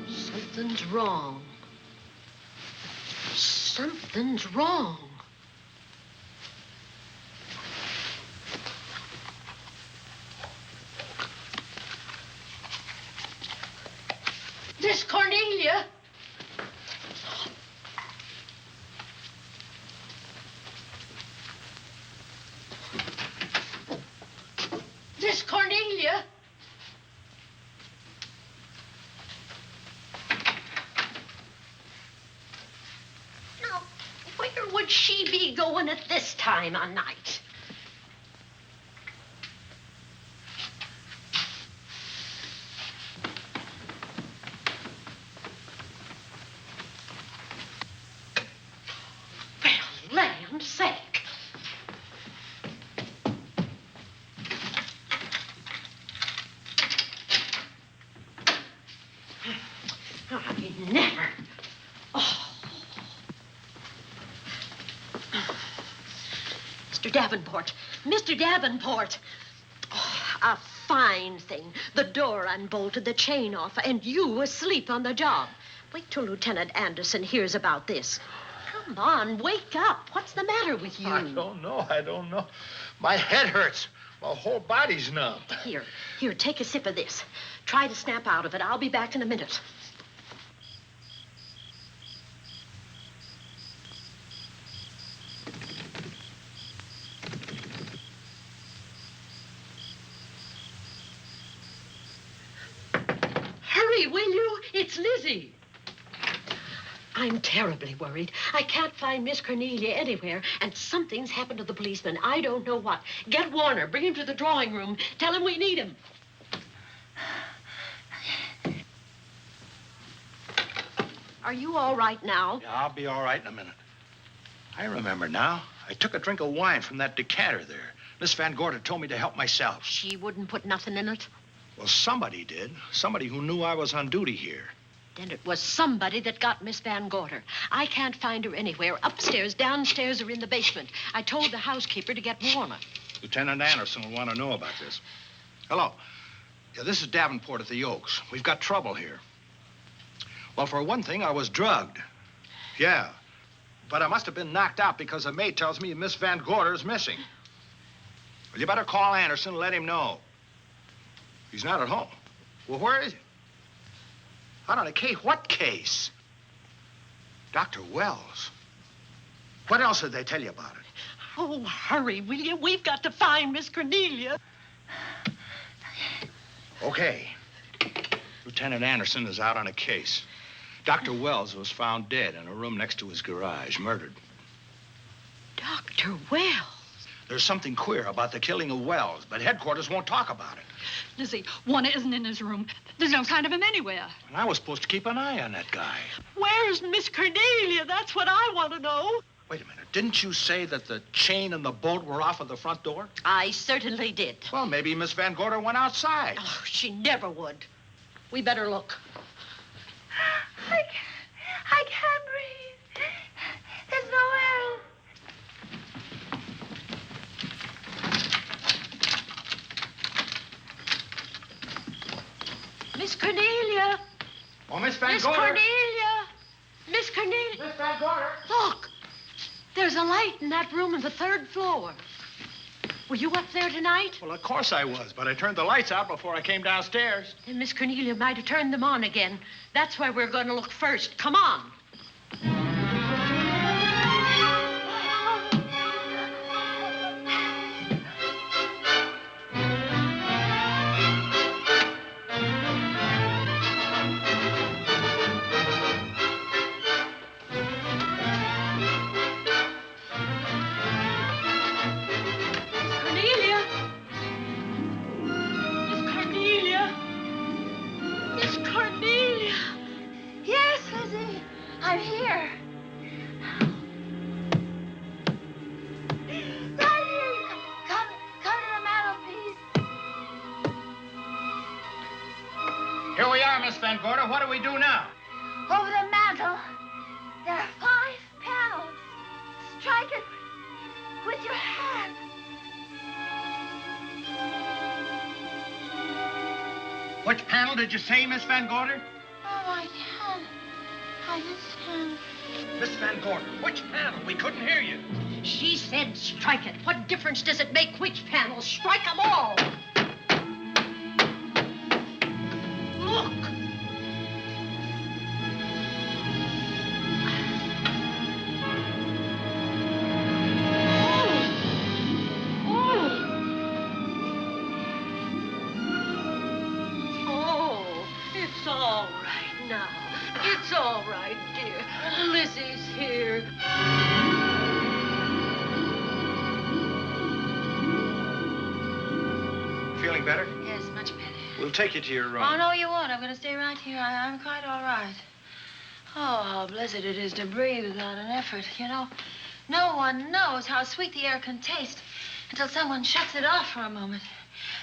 Something's wrong. Something's wrong. Miss Cornelia. Miss Cornelia. Now, where would she be going at this time of night? Well, land's sake. I never. Oh. Mr. Davenport. Mr. Davenport. Oh, a fine thing. The door unbolted, the chain off, and you asleep on the job. Wait till Lieutenant Anderson hears about this. Come on, wake up. What's the matter with you? I don't know. My head hurts. My whole body's numb. Here, take a sip of this. Try to snap out of it. I'll be back in a minute. Hurry, will you? It's Lizzie. I'm terribly worried. I can't find Miss Cornelia anywhere, and something's happened to the policeman. I don't know what. Get Warner. Bring him to the drawing room. Tell him we need him. Are you all right now? Yeah, I'll be all right in a minute. I remember now. I took a drink of wine from that decanter there. Miss Van Gorder told me to help myself. She wouldn't put nothing in it? Well, somebody did. Somebody who knew I was on duty here. Then it was somebody that got Miss Van Gorder. I can't find her anywhere. Upstairs, downstairs, or in the basement. I told the housekeeper to get Warner. Lieutenant Anderson will want to know about this. Hello. Yeah, this is Davenport at the Oaks. We've got trouble here. Well, for one thing, I was drugged. Yeah. But I must have been knocked out because the maid tells me Miss Van Gorder is missing. Well, you better call Anderson and let him know. He's not at home. Well, where is he? Out on a case? What case? Dr. Wells. What else did they tell you about it? Oh, hurry, will you? We've got to find Miss Cornelia. Okay. Lieutenant Anderson is out on a case. Dr. Wells was found dead in a room next to his garage, murdered. Dr. Wells? There's something queer about the killing of Wells, but headquarters won't talk about it. Lizzie, Warner isn't in his room. There's no sign of him anywhere. And I was supposed to keep an eye on that guy. Where's Miss Cornelia? That's what I want to know. Wait a minute. Didn't you say that the chain and the bolt were off of the front door? I certainly did. Well, maybe Miss Van Gorder went outside. Oh, she never would. We better look. I can't breathe. There's no air. Miss Cornelia. Oh, Miss Van Miss Gorder. Cornelia. Miss Cornelia. Miss Van Gorder. Look. There's a light in that room on the 3rd floor. Were you up there tonight? Well, of course I was, but I turned the lights out before I came downstairs. Then Miss Cornelia might have turned them on again. That's where we're going to look first. Come on. Yes, Lizzie. I'm here. Right here. Come to the mantelpiece. Here we are, Miss Van Gorder. What do we do now? Over the mantel, there are 5 panels. Strike it with your hand. Which panel did you say, Miss Van Gorder? Oh, I can't. I just can't. Miss Van Gorder, which panel? We couldn't hear you. She said strike it. What difference does it make which panel? Strike them all. Look. It's all right now. It's all right, dear. Lizzie's here. Feeling better? Yes, much better. We'll take you to your room. Oh, no, you won't. I'm going to stay right here. I'm quite all right. Oh, how blessed it is to breathe without an effort. You know, no one knows how sweet the air can taste until someone shuts it off for a moment.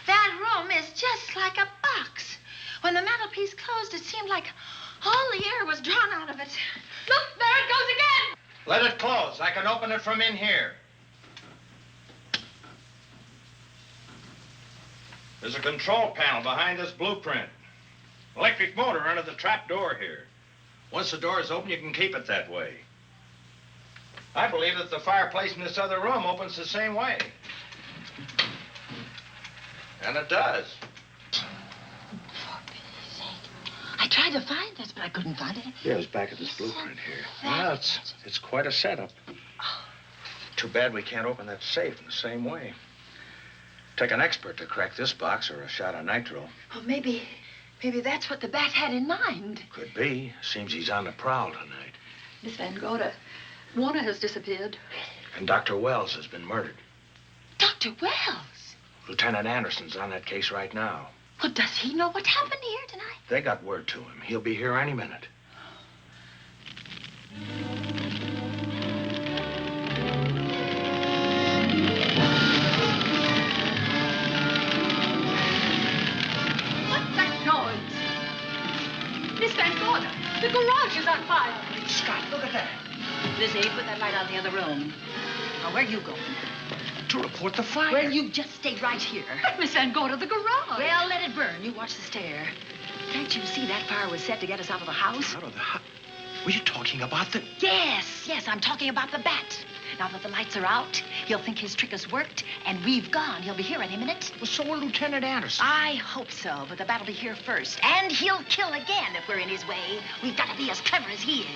That room is just like a box. When the mantelpiece closed, it seemed like all the air was drawn out of it. Look, there it goes again. Let it close. I can open it from in here. There's a control panel behind this blueprint. Electric motor under the trap door here. Once the door is open, you can keep it that way. I believe that the fireplace in this other room opens the same way. And it does. I tried to find this, but I couldn't find it. Yeah, it's back at this blueprint here. Well, it's quite a setup. Too bad we can't open that safe in the same way. Take an expert to crack this box or a shot of nitro. Oh, maybe that's what the bat had in mind. Could be. Seems he's on the prowl tonight. Miss Van Gorder, Warner has disappeared. And Dr. Wells has been murdered. Dr. Wells? Lieutenant Anderson's on that case right now. Well, does he know what happened here tonight? They got word to him. He'll be here any minute. What's that noise? Miss Van Gorder, the garage is on fire. Scott, look at that. Lizzie, put that light out in the other room. Now, where are you going? To report the fire. Well, you just stay right here. Miss Van, go to the garage. Well, let it burn. You watch the stair. Can't you see that fire was set to get us out of the house? Out of the house? Were you talking about the... Yes, I'm talking about the bat. Now that the lights are out, he'll think his trick has worked, and we've gone. He'll be here any minute. Well, so will Lieutenant Anderson. I hope so, but the bat will be here first. And he'll kill again if we're in his way. We've got to be as clever as he is.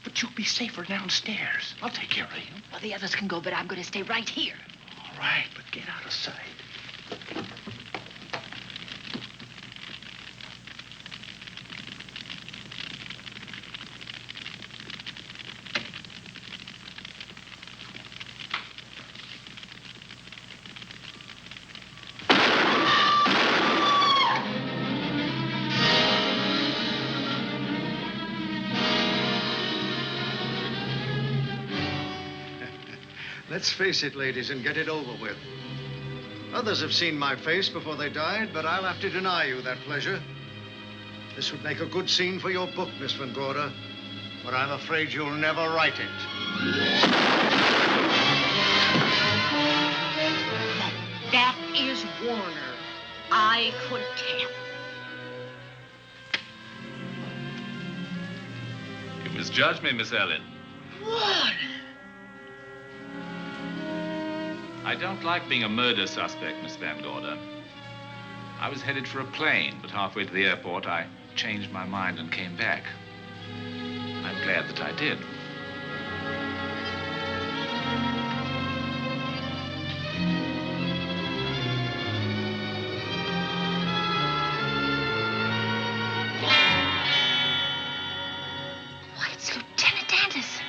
But you'll be safer downstairs. I'll take care of you. Well, the others can go, but I'm going to stay right here. All right, but get out of sight. Let's face it, ladies, and get it over with. Others have seen my face before they died, but I'll have to deny you that pleasure. This would make a good scene for your book, Miss Van Gorder, but I'm afraid you'll never write it. That is Warner. I could tell. You misjudged me, Miss Ellen. Warner! I don't like being a murder suspect, Miss Van Gorder. I was headed for a plane, but halfway to the airport, I changed my mind and came back. I'm glad that I did. Why, it's Lieutenant Anderson.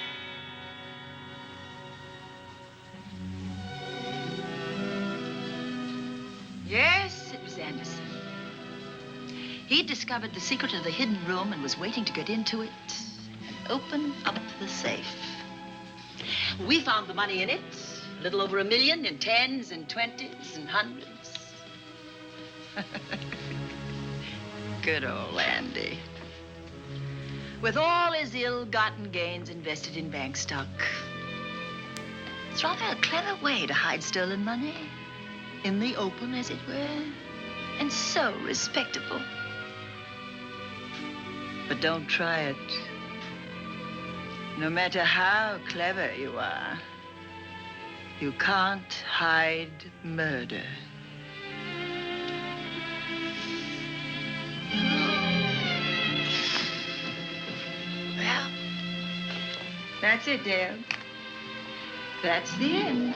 Yes, it was Anderson. He discovered the secret of the hidden room and was waiting to get into it and open up the safe. We found the money in it, a little over $1 million in tens and twenties and hundreds. Good old Andy. With all his ill-gotten gains invested in bank stock. It's rather a clever way to hide stolen money. In the open, as it were, and so respectable. But don't try it. No matter how clever you are, you can't hide murder. Well, that's it, Dale. That's the end.